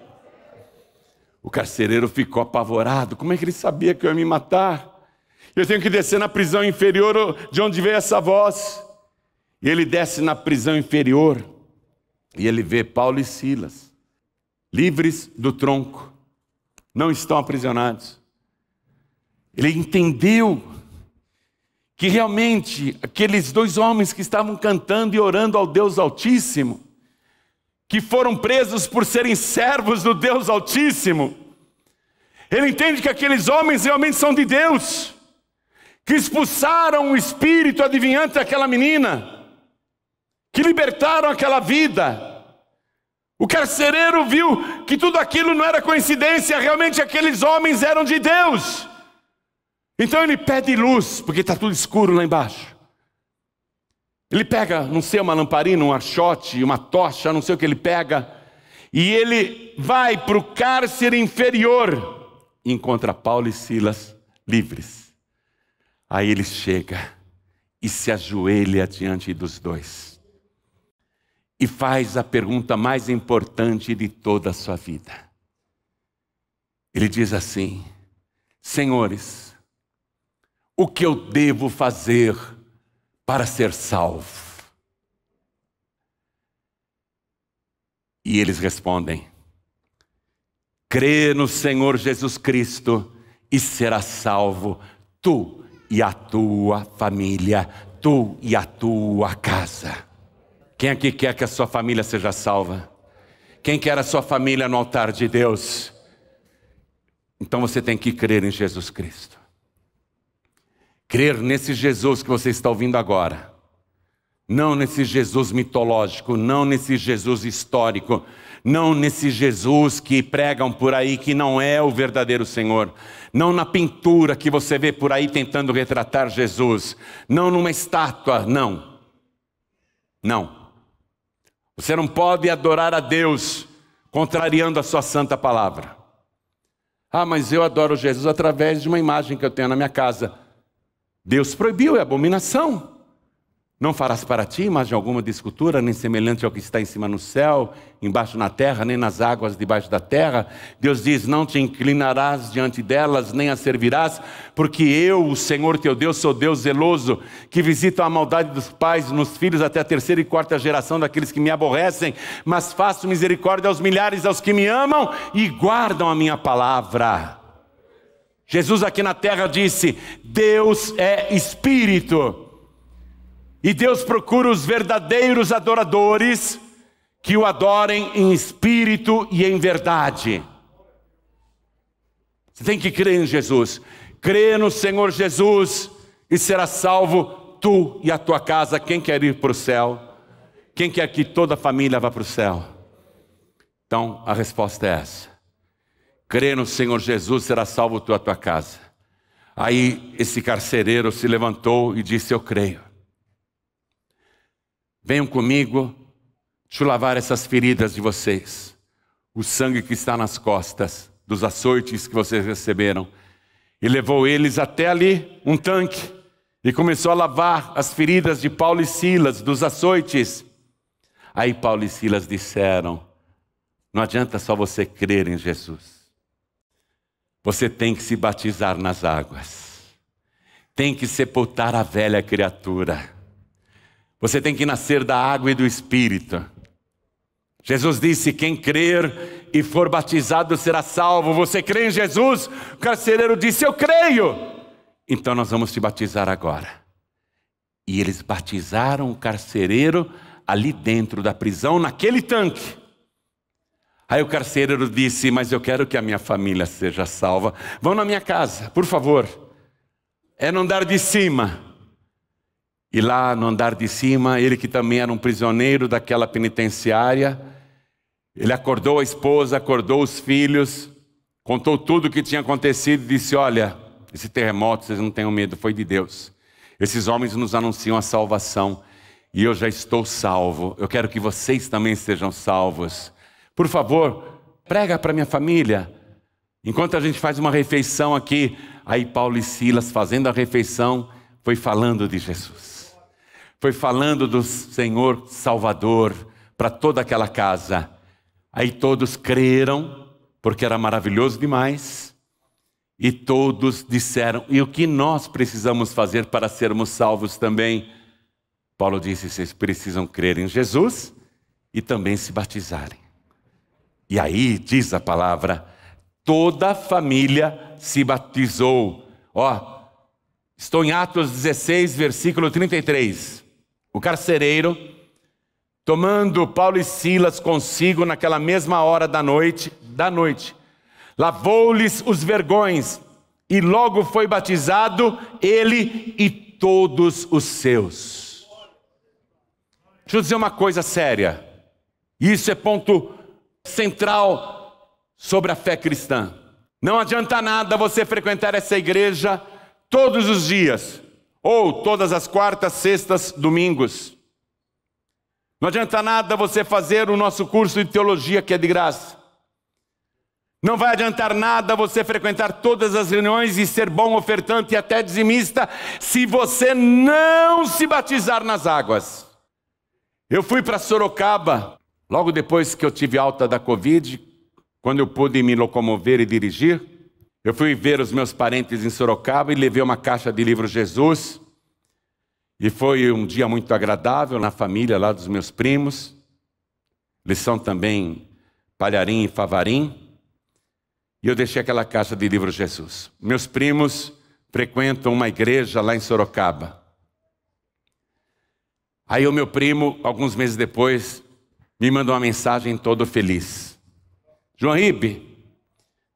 O carcereiro ficou apavorado. Como é que ele sabia que eu ia me matar? Eu tenho que descer na prisão inferior, de onde veio essa voz. E ele desce na prisão inferior e ele vê Paulo e Silas, livres do tronco, não estão aprisionados. Ele entendeu que realmente aqueles dois homens que estavam cantando e orando ao Deus Altíssimo, que foram presos por serem servos do Deus Altíssimo, ele entende que aqueles homens realmente são de Deus, que expulsaram o espírito adivinhante daquela menina, que libertaram aquela vida. O carcereiro viu que tudo aquilo não era coincidência, realmente aqueles homens eram de Deus. Então ele pede luz, porque está tudo escuro lá embaixo. Ele pega, não sei, uma lamparina, um archote, uma tocha, não sei o que ele pega, e ele vai para o cárcere inferior e encontra Paulo e Silas livres. Aí ele chega e se ajoelha diante dos dois. e faz a pergunta mais importante de toda a sua vida. Ele diz assim: senhores, o que eu devo fazer para ser salvo? E eles respondem: crê no Senhor Jesus Cristo e serás salvo, tu e a tua família, tu e a tua casa. Quem aqui quer que a sua família seja salva? Quem quer a sua família no altar de Deus? Então você tem que crer em Jesus Cristo. Crer nesse Jesus que você está ouvindo agora. Não nesse Jesus mitológico, não nesse Jesus histórico, não nesse Jesus que pregam por aí que não é o verdadeiro Senhor, não na pintura que você vê por aí tentando retratar Jesus, não numa estátua, não. Não. Você não pode adorar a Deus contrariando a sua santa palavra. Ah, mas eu adoro Jesus através de uma imagem que eu tenho na minha casa. Deus proibiu, é abominação. Não farás para ti imagem alguma de escultura, nem semelhante ao que está em cima no céu, embaixo na terra, nem nas águas debaixo da terra. Deus diz: não te inclinarás diante delas, nem as servirás, porque eu, o Senhor teu Deus, sou Deus zeloso, que visito a maldade dos pais nos filhos até a terceira e quarta geração daqueles que me aborrecem, mas faço misericórdia aos milhares, aos que me amam e guardam a minha palavra. Jesus aqui na terra disse: Deus é Espírito. E Deus procura os verdadeiros adoradores que o adorem em espírito e em verdade. Você tem que crer em Jesus. Crê no Senhor Jesus e será salvo tu e a tua casa. Quem quer ir para o céu? Quem quer que toda a família vá para o céu? Então a resposta é essa. Crê no Senhor Jesus, será salvo tu e a tua casa. Aí esse carcereiro se levantou e disse: eu creio. Venham comigo, deixa eu lavar essas feridas de vocês. O sangue que está nas costas, dos açoites que vocês receberam. E levou eles até ali, um tanque. E começou a lavar as feridas de Paulo e Silas, dos açoites. Aí Paulo e Silas disseram: não adianta só você crer em Jesus. Você tem que se batizar nas águas. Tem que sepultar a velha criatura. Você tem que nascer da água e do Espírito. Jesus disse: quem crer e for batizado será salvo. Você crê em Jesus? O carcereiro disse: eu creio. Então nós vamos te batizar agora. E eles batizaram o carcereiro ali dentro da prisão, naquele tanque. Aí o carcereiro disse: mas eu quero que a minha família seja salva. Vão na minha casa, por favor. É no andar de cima. E lá no andar de cima, ele que também era um prisioneiro daquela penitenciária, ele acordou a esposa, acordou os filhos, contou tudo o que tinha acontecido e disse: olha, esse terremoto, vocês não tenham medo, foi de Deus. Esses homens nos anunciam a salvação e eu já estou salvo. Eu quero que vocês também sejam salvos. Por favor, prega para minha família. Enquanto a gente faz uma refeição aqui, aí Paulo e Silas, fazendo a refeição, foi falando de Jesus. Foi falando do Senhor Salvador para toda aquela casa. Aí todos creram, porque era maravilhoso demais. E todos disseram: e o que nós precisamos fazer para sermos salvos também? Paulo disse: vocês precisam crer em Jesus e também se batizarem. E aí diz a palavra, toda a família se batizou. Ó, estou em Atos 16, versículo 33. O carcereiro, tomando Paulo e Silas consigo naquela mesma hora da noite, lavou-lhes os vergões e logo foi batizado ele e todos os seus. Deixa eu dizer uma coisa séria. Isso é ponto central sobre a fé cristã. Não adianta nada você frequentar essa igreja todos os dias, ou todas as quartas, sextas, domingos. Não adianta nada você fazer o nosso curso de teologia, que é de graça. Não vai adiantar nada você frequentar todas as reuniões e ser bom ofertante e até dizimista, se você não se batizar nas águas. Eu fui para Sorocaba, logo depois que eu tive alta da Covid, quando eu pude me locomover e dirigir. Eu fui ver os meus parentes em Sorocaba e levei uma caixa de livros Jesus. E foi um dia muito agradável na família lá dos meus primos. Eles são também Palharim e Favarim. E eu deixei aquela caixa de livros Jesus. Meus primos frequentam uma igreja lá em Sorocaba. Aí o meu primo, alguns meses depois, me mandou uma mensagem todo feliz. João Ribe,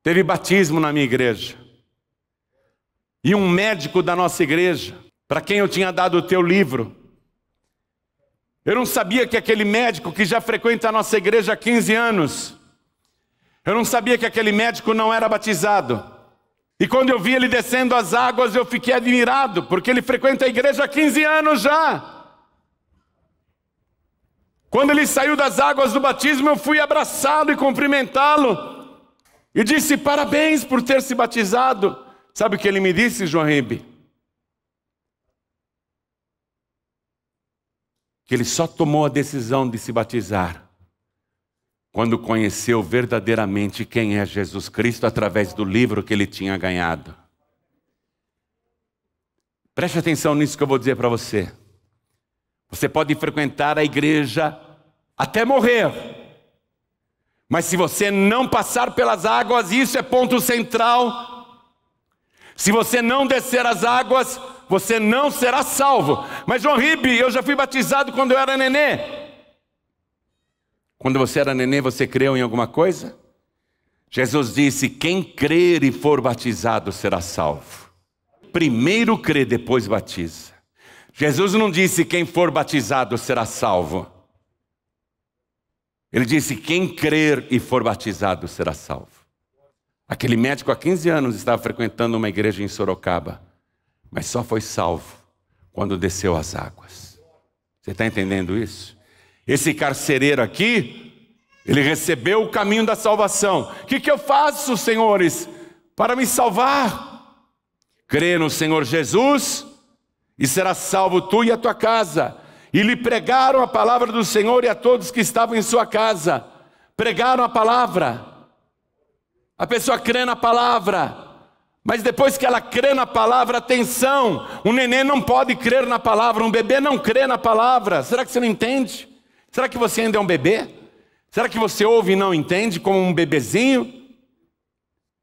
teve batismo na minha igreja. E um médico da nossa igreja, para quem eu tinha dado o teu livro. Eu não sabia que aquele médico que já frequenta a nossa igreja há 15 anos, eu não sabia que aquele médico não era batizado. E quando eu vi ele descendo as águas, eu fiquei admirado, porque ele frequenta a igreja há 15 anos já. Quando ele saiu das águas do batismo, eu fui abraçá-lo e cumprimentá-lo. E disse, parabéns por ter se batizado. Sabe o que ele me disse, João Ribe? Que ele só tomou a decisão de se batizar quando conheceu verdadeiramente quem é Jesus Cristo através do livro que ele tinha ganhado. Preste atenção nisso que eu vou dizer para você. Você pode frequentar a igreja até morrer, mas se você não passar pelas águas, isso é ponto central. Se você não descer as águas, você não será salvo. Mas João Ribe, eu já fui batizado quando eu era nenê. Quando você era nenê, você creu em alguma coisa? Jesus disse, quem crer e for batizado será salvo. Primeiro crê, depois batiza. Jesus não disse, quem for batizado será salvo. Ele disse, quem crer e for batizado será salvo. Aquele médico há 15 anos estava frequentando uma igreja em Sorocaba, mas só foi salvo quando desceu as águas. Você está entendendo isso? Esse carcereiro aqui, ele recebeu o caminho da salvação. O que eu faço, senhores, para me salvar? Crê no Senhor Jesus e serás salvo tu e a tua casa. E lhe pregaram a palavra do Senhor e a todos que estavam em sua casa. Pregaram a palavra. A pessoa crê na palavra. Mas depois que ela crê na palavra, atenção, um neném não pode crer na palavra, um bebê não crê na palavra. Será que você não entende? Será que você ainda é um bebê? Será que você ouve e não entende como um bebezinho?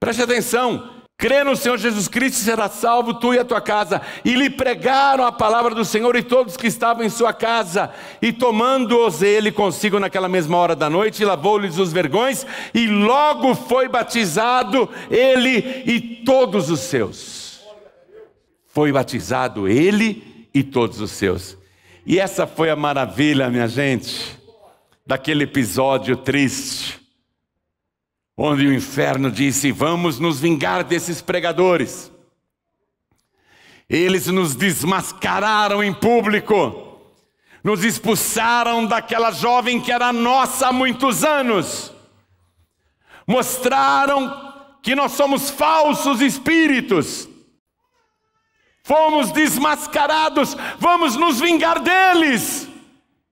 Preste atenção. Crê no Senhor Jesus Cristo e será salvo tu e a tua casa. E lhe pregaram a palavra do Senhor e todos que estavam em sua casa. E tomando-os ele consigo naquela mesma hora da noite, lavou-lhes os vergões, e logo foi batizado ele e todos os seus. Foi batizado ele e todos os seus. E essa foi a maravilha, minha gente, daquele episódio triste, onde o inferno disse, vamos nos vingar desses pregadores. Eles nos desmascararam em público, nos expulsaram daquela jovem que era nossa há muitos anos, mostraram que nós somos falsos espíritos, fomos desmascarados, vamos nos vingar deles.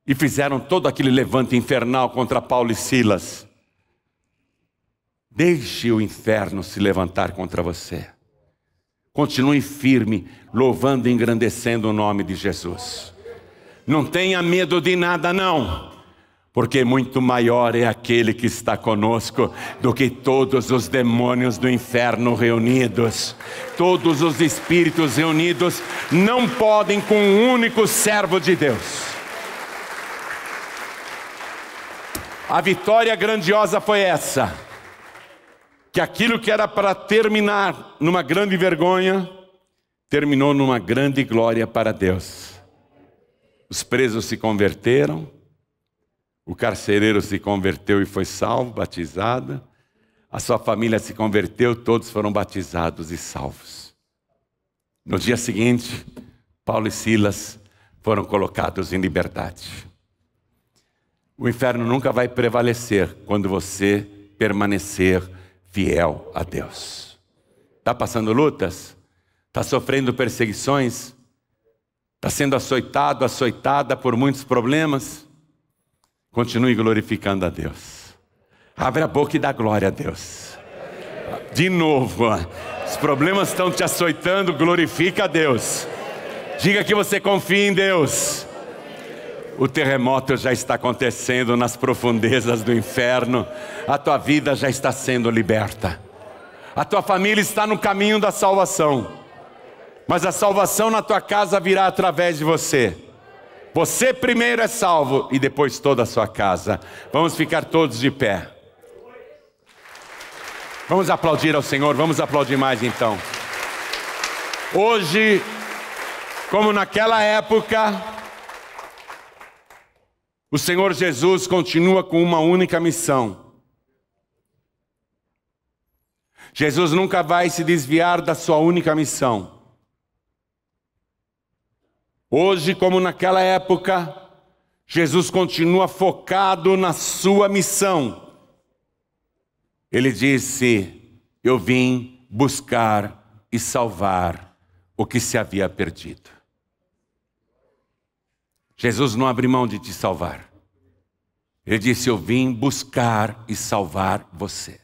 E fizeram todo aquele levante infernal contra Paulo e Silas. Deixe o inferno se levantar contra você. Continue firme, louvando e engrandecendo o nome de Jesus. Não tenha medo de nada não, porque muito maior é aquele que está conosco do que todos os demônios do inferno reunidos. Todos os espíritos reunidos não podem com um único servo de Deus. A vitória grandiosa foi essa. Que aquilo que era para terminar numa grande vergonha, terminou numa grande glória para Deus. Os presos se converteram, o carcereiro se converteu e foi salvo, batizado, a sua família se converteu, todos foram batizados e salvos. No dia seguinte, Paulo e Silas foram colocados em liberdade. O inferno nunca vai prevalecer quando você permanecer fiel a Deus. Está passando lutas? Está sofrendo perseguições? Está sendo açoitado, açoitada por muitos problemas? Continue glorificando a Deus. Abre a boca e dá glória a Deus. De novo, os problemas estão te açoitando, glorifica a Deus. Diga que você confia em Deus. O terremoto já está acontecendo nas profundezas do inferno. A tua vida já está sendo liberta. A tua família está no caminho da salvação. Mas a salvação na tua casa virá através de você. Você primeiro é salvo e depois toda a sua casa. Vamos ficar todos de pé. Vamos aplaudir ao Senhor, vamos aplaudir mais então. Hoje, como naquela época, o Senhor Jesus continua com uma única missão. Jesus nunca vai se desviar da sua única missão. Hoje, como naquela época, Jesus continua focado na sua missão. Ele disse: eu vim buscar e salvar o que se havia perdido. Jesus não abre mão de te salvar. Ele disse: eu vim buscar e salvar você.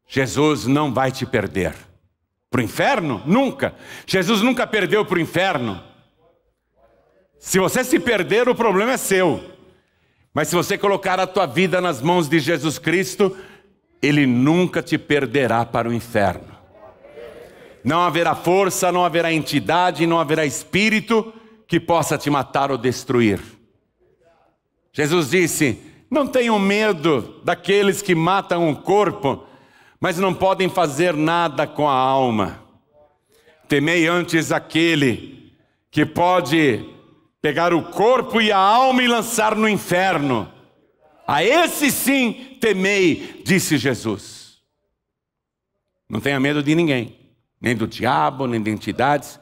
Jesus não vai te perder. Para o inferno? Nunca. Jesus nunca perdeu para o inferno. Se você se perder, o problema é seu. Mas se você colocar a tua vida nas mãos de Jesus Cristo, Ele nunca te perderá para o inferno. Não haverá força, não haverá entidade, não haverá espírito que possa te matar ou destruir. Jesus disse: não tenham medo daqueles que matam o corpo, mas não podem fazer nada com a alma. Temei antes aquele que pode pegar o corpo e a alma e lançar no inferno. A esse sim temei, disse Jesus. Não tenha medo de ninguém, nem do diabo, nem de entidades.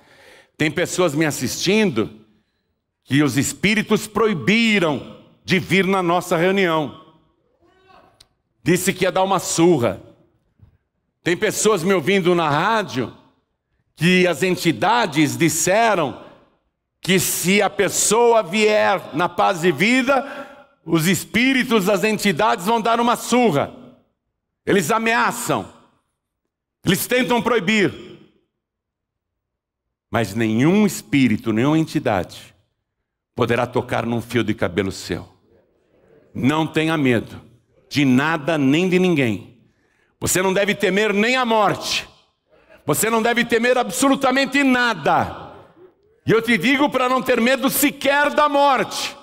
Tem pessoas me assistindo que os espíritos proibiram de vir na nossa reunião. Disse que ia dar uma surra. Tem pessoas me ouvindo na rádio que as entidades disseram que se a pessoa vier na paz de vida, os espíritos das entidades vão dar uma surra. Eles ameaçam. Eles tentam proibir. Mas nenhum espírito, nenhuma entidade poderá tocar num fio de cabelo seu. Não tenha medo de nada nem de ninguém. Você não deve temer nem a morte. Você não deve temer absolutamente nada. E eu te digo para não ter medo sequer da morte.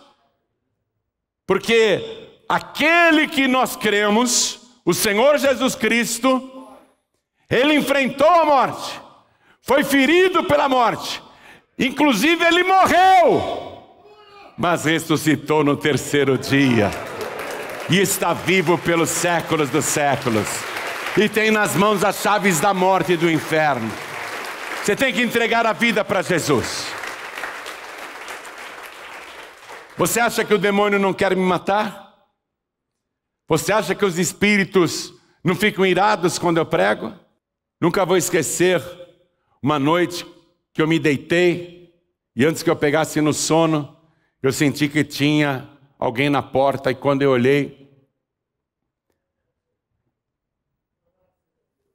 Porque aquele que nós cremos, o Senhor Jesus Cristo, Ele enfrentou a morte. Foi ferido pela morte. Inclusive Ele morreu. Mas ressuscitou no terceiro dia. E está vivo pelos séculos dos séculos. E tem nas mãos as chaves da morte e do inferno. Você tem que entregar a vida para Jesus. Você acha que o demônio não quer me matar? Você acha que os espíritos não ficam irados quando eu prego? Nunca vou esquecer uma noite que eu me deitei e antes que eu pegasse no sono, eu senti que tinha alguém na porta e quando eu olhei,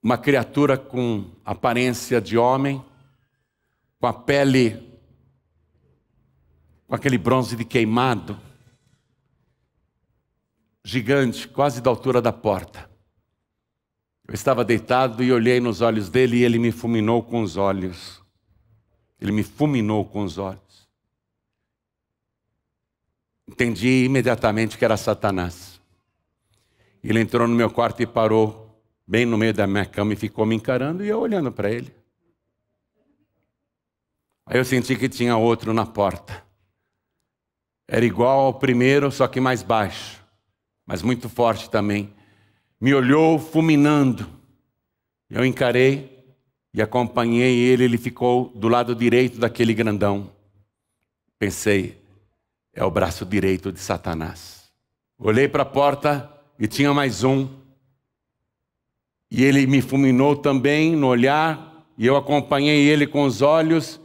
uma criatura com aparência de homem, com a pele, com aquele bronze de queimado, gigante, quase da altura da porta. Eu estava deitado e olhei nos olhos dele e ele me fulminou com os olhos. Ele me fulminou com os olhos. Entendi imediatamente que era Satanás. Ele entrou no meu quarto e parou bem no meio da minha cama e ficou me encarando e eu olhando para ele. Aí eu senti que tinha outro na porta. Era igual ao primeiro, só que mais baixo, mas muito forte também. Me olhou fulminando. Eu encarei e acompanhei ele, ele ficou do lado direito daquele grandão. Pensei, é o braço direito de Satanás. Olhei para a porta e tinha mais um. E ele me fulminou também no olhar, e eu acompanhei ele com os olhos,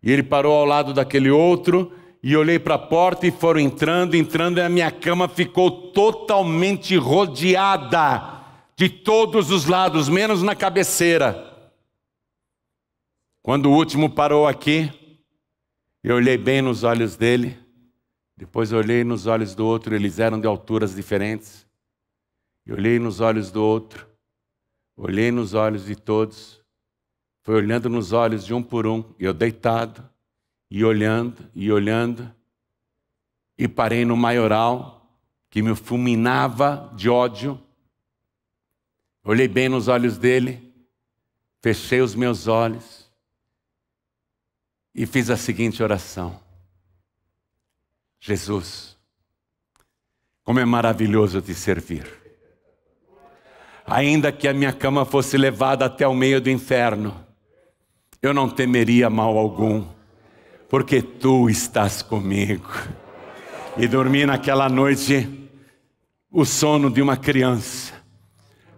e ele parou ao lado daquele outro, e olhei para a porta e foram entrando, e a minha cama ficou totalmente rodeada de todos os lados, menos na cabeceira. Quando o último parou aqui, eu olhei bem nos olhos dele, depois eu olhei nos olhos do outro, eles eram de alturas diferentes. Eu olhei nos olhos do outro, olhei nos olhos de todos, fui olhando nos olhos de um por um, eu deitado, e olhando, e parei no maioral, que me fulminava de ódio. Olhei bem nos olhos dele, fechei os meus olhos, e fiz a seguinte oração: Jesus, como é maravilhoso te servir. Ainda que a minha cama fosse levada até o meio do inferno, eu não temeria mal algum, porque tu estás comigo. E dormi naquela noite o sono de uma criança,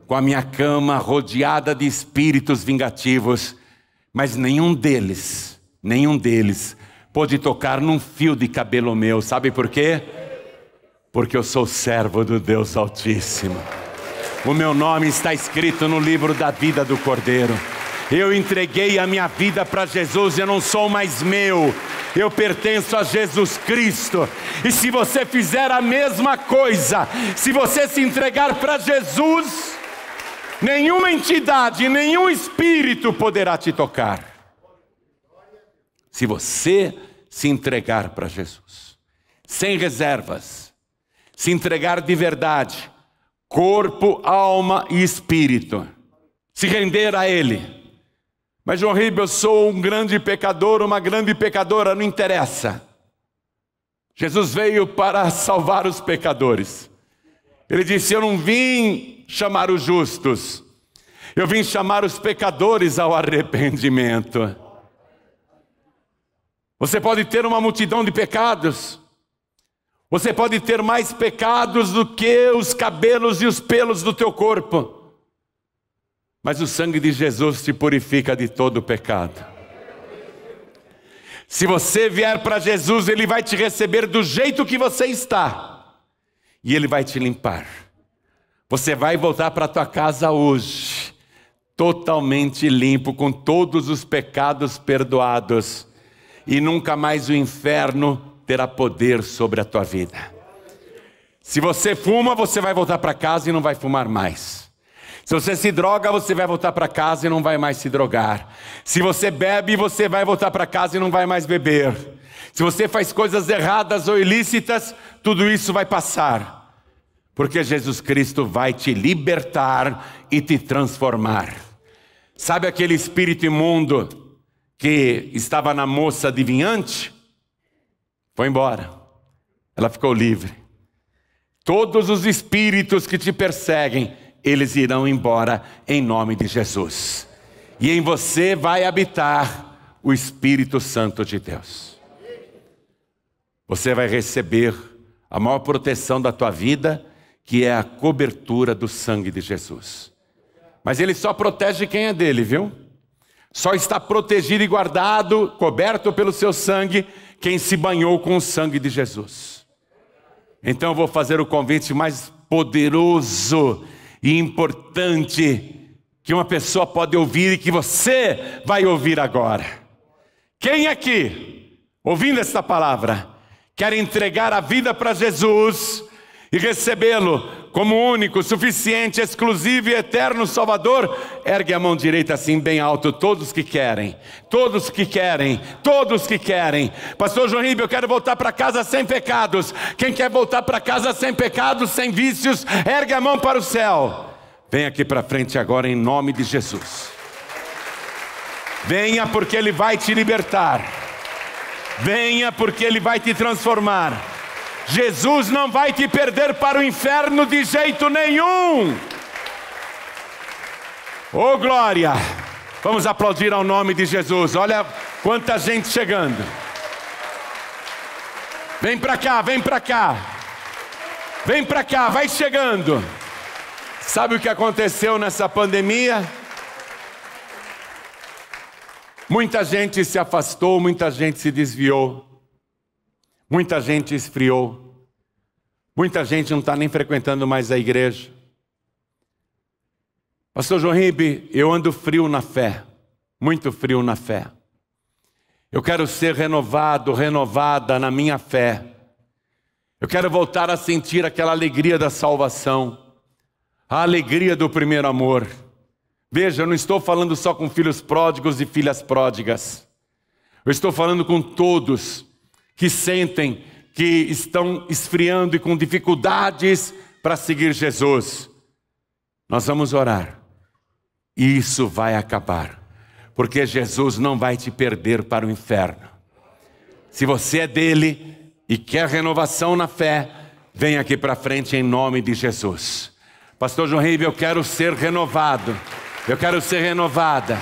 com a minha cama rodeada de espíritos vingativos, mas nenhum deles pôde tocar num fio de cabelo meu. Sabe por quê? Porque eu sou servo do Deus Altíssimo. O meu nome está escrito no livro da vida do Cordeiro. Eu entreguei a minha vida para Jesus, eu não sou mais meu, eu pertenço a Jesus Cristo. E se você fizer a mesma coisa, se você se entregar para Jesus, nenhuma entidade, nenhum espírito poderá te tocar. Se você se entregar para Jesus, sem reservas, se entregar de verdade, corpo, alma e espírito, se render a Ele. Mas João Ribeiro, eu sou um grande pecador, uma grande pecadora, não interessa. Jesus veio para salvar os pecadores. Ele disse: eu não vim chamar os justos, eu vim chamar os pecadores ao arrependimento. Você pode ter uma multidão de pecados, você pode ter mais pecados do que os cabelos e os pelos do teu corpo, mas o sangue de Jesus te purifica de todo o pecado. Se você vier para Jesus, Ele vai te receber do jeito que você está, e Ele vai te limpar. Você vai voltar para a tua casa hoje, totalmente limpo, com todos os pecados perdoados, e nunca mais o inferno terá poder sobre a tua vida. Se você fuma, você vai voltar para casa e não vai fumar mais. Se você se droga, você vai voltar para casa e não vai mais se drogar. Se você bebe, você vai voltar para casa e não vai mais beber. Se você faz coisas erradas ou ilícitas, tudo isso vai passar, porque Jesus Cristo vai te libertar e te transformar. Sabe aquele espírito imundo que estava na moça adivinhante? Foi embora, ela ficou livre. Todos os espíritos que te perseguem, eles irão embora em nome de Jesus. E em você vai habitar o Espírito Santo de Deus. Você vai receber a maior proteção da tua vida, que é a cobertura do sangue de Jesus. Mas Ele só protege quem é dele, viu? Só está protegido e guardado, coberto pelo seu sangue, quem se banhou com o sangue de Jesus. Então eu vou fazer o convite mais poderoso e importante que uma pessoa pode ouvir e que você vai ouvir agora. Quem aqui, ouvindo esta palavra, quer entregar a vida para Jesus e recebê-lo como único, suficiente, exclusivo e eterno Salvador? Ergue a mão direita assim bem alto, todos que querem, todos que querem, todos que querem. Pastor João Ribeiro, eu quero voltar para casa sem pecados. Quem quer voltar para casa sem pecados, sem vícios, ergue a mão para o céu. Vem aqui para frente agora em nome de Jesus. Venha, porque Ele vai te libertar. Venha, porque Ele vai te transformar. Jesus não vai te perder para o inferno de jeito nenhum. Oh glória! Vamos aplaudir ao nome de Jesus. Olha quanta gente chegando. Vem para cá, vem para cá. Vem para cá, vai chegando. Sabe o que aconteceu nessa pandemia? Muita gente se afastou, muita gente se desviou. Muita gente esfriou. Muita gente não está nem frequentando mais a igreja. Pastor João Ribe, eu ando frio na fé. Muito frio na fé. Eu quero ser renovado, renovada na minha fé. Eu quero voltar a sentir aquela alegria da salvação. A alegria do primeiro amor. Veja, eu não estou falando só com filhos pródigos e filhas pródigas. Eu estou falando com todos que sentem que estão esfriando e com dificuldades para seguir Jesus. Nós vamos orar. E isso vai acabar. Porque Jesus não vai te perder para o inferno. Se você é dele e quer renovação na fé, vem aqui para frente em nome de Jesus. Pastor João Ribe, eu quero ser renovado. Eu quero ser renovada.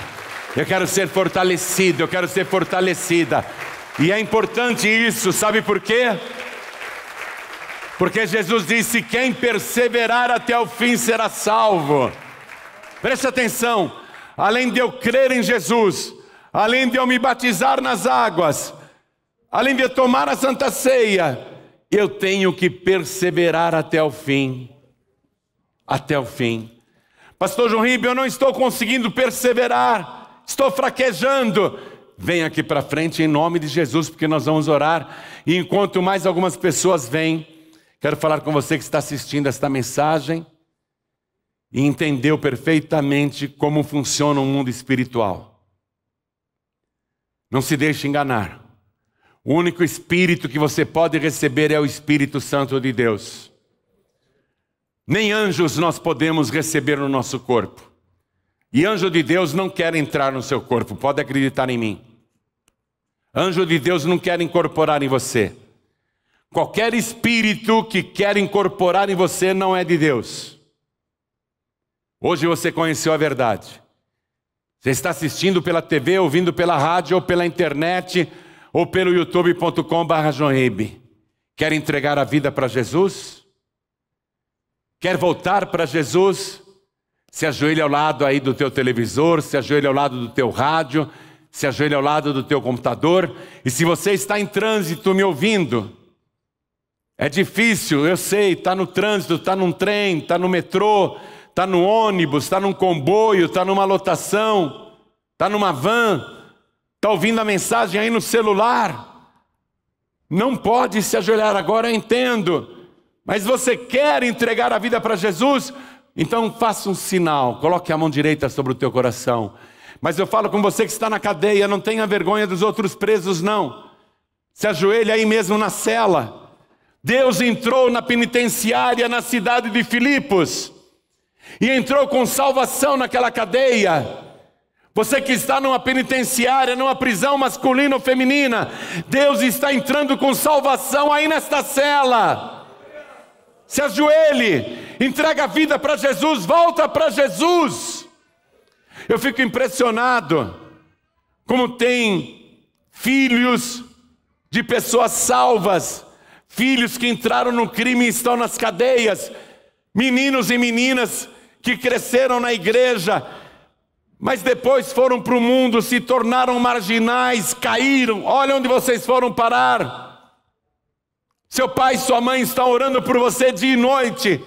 Eu quero ser fortalecido. Eu quero ser fortalecida. E é importante isso, sabe por quê? Porque Jesus disse: quem perseverar até o fim será salvo. Preste atenção. Além de eu crer em Jesus, além de eu me batizar nas águas, além de eu tomar a Santa Ceia, eu tenho que perseverar até o fim. Até o fim. Pastor João Ribe, eu não estou conseguindo perseverar, estou fraquejando. Vem aqui para frente em nome de Jesus, porque nós vamos orar. E enquanto mais algumas pessoas vêm, quero falar com você que está assistindo esta mensagem e entendeu perfeitamente como funciona o mundo espiritual. Não se deixe enganar. O único espírito que você pode receber é o Espírito Santo de Deus. Nem anjos nós podemos receber no nosso corpo. E anjo de Deus não quer entrar no seu corpo, pode acreditar em mim. Anjo de Deus não quer incorporar em você. Qualquer espírito que quer incorporar em você não é de Deus. Hoje você conheceu a verdade. Você está assistindo pela TV, ouvindo pela rádio, ou pela internet, ou pelo youtube.com/João Ribe. Quer entregar a vida para Jesus? Quer voltar para Jesus? Se ajoelha ao lado aí do teu televisor, se ajoelha ao lado do teu rádio, se ajoelha ao lado do teu computador. E se você está em trânsito me ouvindo, é difícil, eu sei, está no trânsito, está num trem, está no metrô, está no ônibus, está num comboio, está numa lotação, está numa van, está ouvindo a mensagem aí no celular. Não pode se ajoelhar agora, eu entendo. Mas você quer entregar a vida para Jesus? Então faça um sinal, coloque a mão direita sobre o teu coração. Mas eu falo com você que está na cadeia, não tenha vergonha dos outros presos não. Se ajoelhe aí mesmo na cela. Deus entrou na penitenciária na cidade de Filipos. E entrou com salvação naquela cadeia. Você que está numa penitenciária, numa prisão masculina ou feminina, Deus está entrando com salvação aí nesta cela. Se ajoelhe, entrega a vida para Jesus, volta para Jesus. Eu fico impressionado como tem filhos de pessoas salvas, filhos que entraram no crime e estão nas cadeias, meninos e meninas que cresceram na igreja, mas depois foram para o mundo, se tornaram marginais, caíram. Olha onde vocês foram parar. Seu pai e sua mãe estão orando por você dia e noite,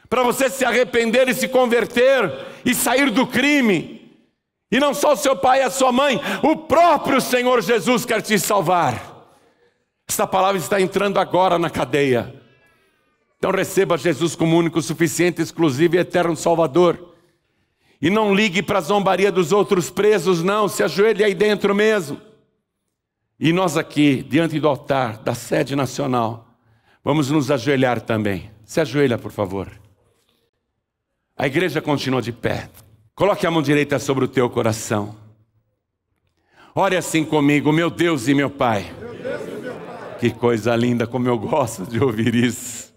para você se arrepender e se converter e sair do crime. E não só o seu pai e a sua mãe, o próprio Senhor Jesus quer te salvar. Esta palavra está entrando agora na cadeia. Então receba Jesus como único, suficiente, exclusivo e eterno Salvador. E não ligue para a zombaria dos outros presos, não. Se ajoelhe aí dentro mesmo. E nós aqui, diante do altar da sede nacional, vamos nos ajoelhar também. Se ajoelha, por favor. A igreja continua de pé. Coloque a mão direita sobre o teu coração. Ore assim comigo, meu Deus e meu Pai. Que coisa linda, como eu gosto de ouvir isso.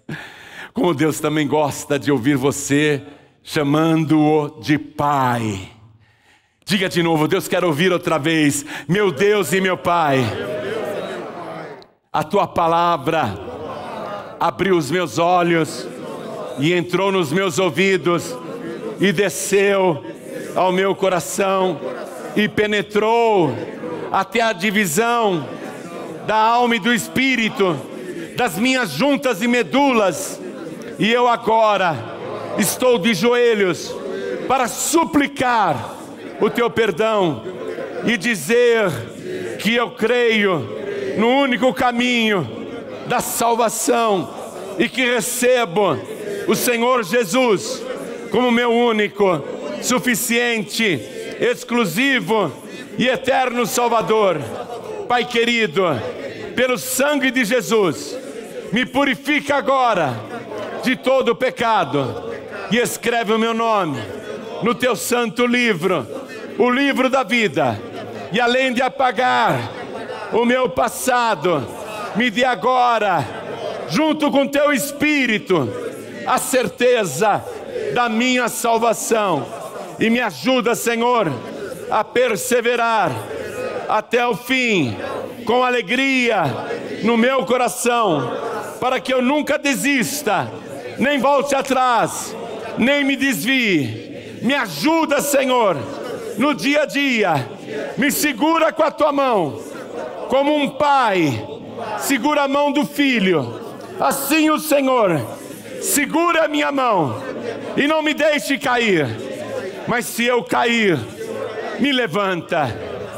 Como Deus também gosta de ouvir você chamando-o de Pai. Diga de novo, Deus quer ouvir outra vez. Meu Deus e meu Pai. A tua palavra abriu os meus olhos e entrou nos meus ouvidos e desceu ao meu coração e penetrou até a divisão da alma e do espírito, das minhas juntas e medulas, e eu agora estou de joelhos para suplicar o teu perdão e dizer que eu creio no único caminho da salvação e que recebo o Senhor Jesus como meu único, suficiente, exclusivo e eterno Salvador. Pai querido, pelo sangue de Jesus, me purifica agora de todo o pecado e escreve o meu nome no teu santo livro, o livro da vida. E além de apagar o meu passado, me dê agora, junto com teu Espírito, a certeza da minha salvação. E me ajuda, Senhor, a perseverar até o fim, com alegria no meu coração, para que eu nunca desista, nem volte atrás, nem me desvie. Me ajuda, Senhor, no dia a dia, me segura com a tua mão, como um pai segura a mão do filho. Assim o Senhor segura a minha mão e não me deixe cair. Mas se eu cair, me levanta,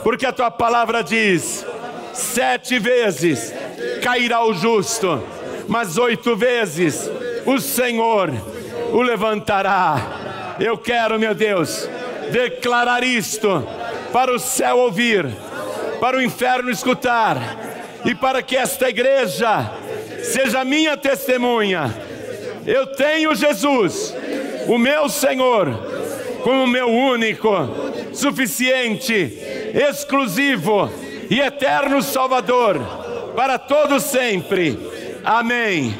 porque a tua palavra diz: 7 vezes cairá o justo, mas 8 vezes o Senhor o levantará. Eu quero, meu Deus, declarar isto para o céu ouvir, para o inferno escutar, e para que esta igreja seja minha testemunha. Eu tenho Jesus, o meu Senhor, como meu único, suficiente, exclusivo e eterno Salvador, para todos sempre. Amém.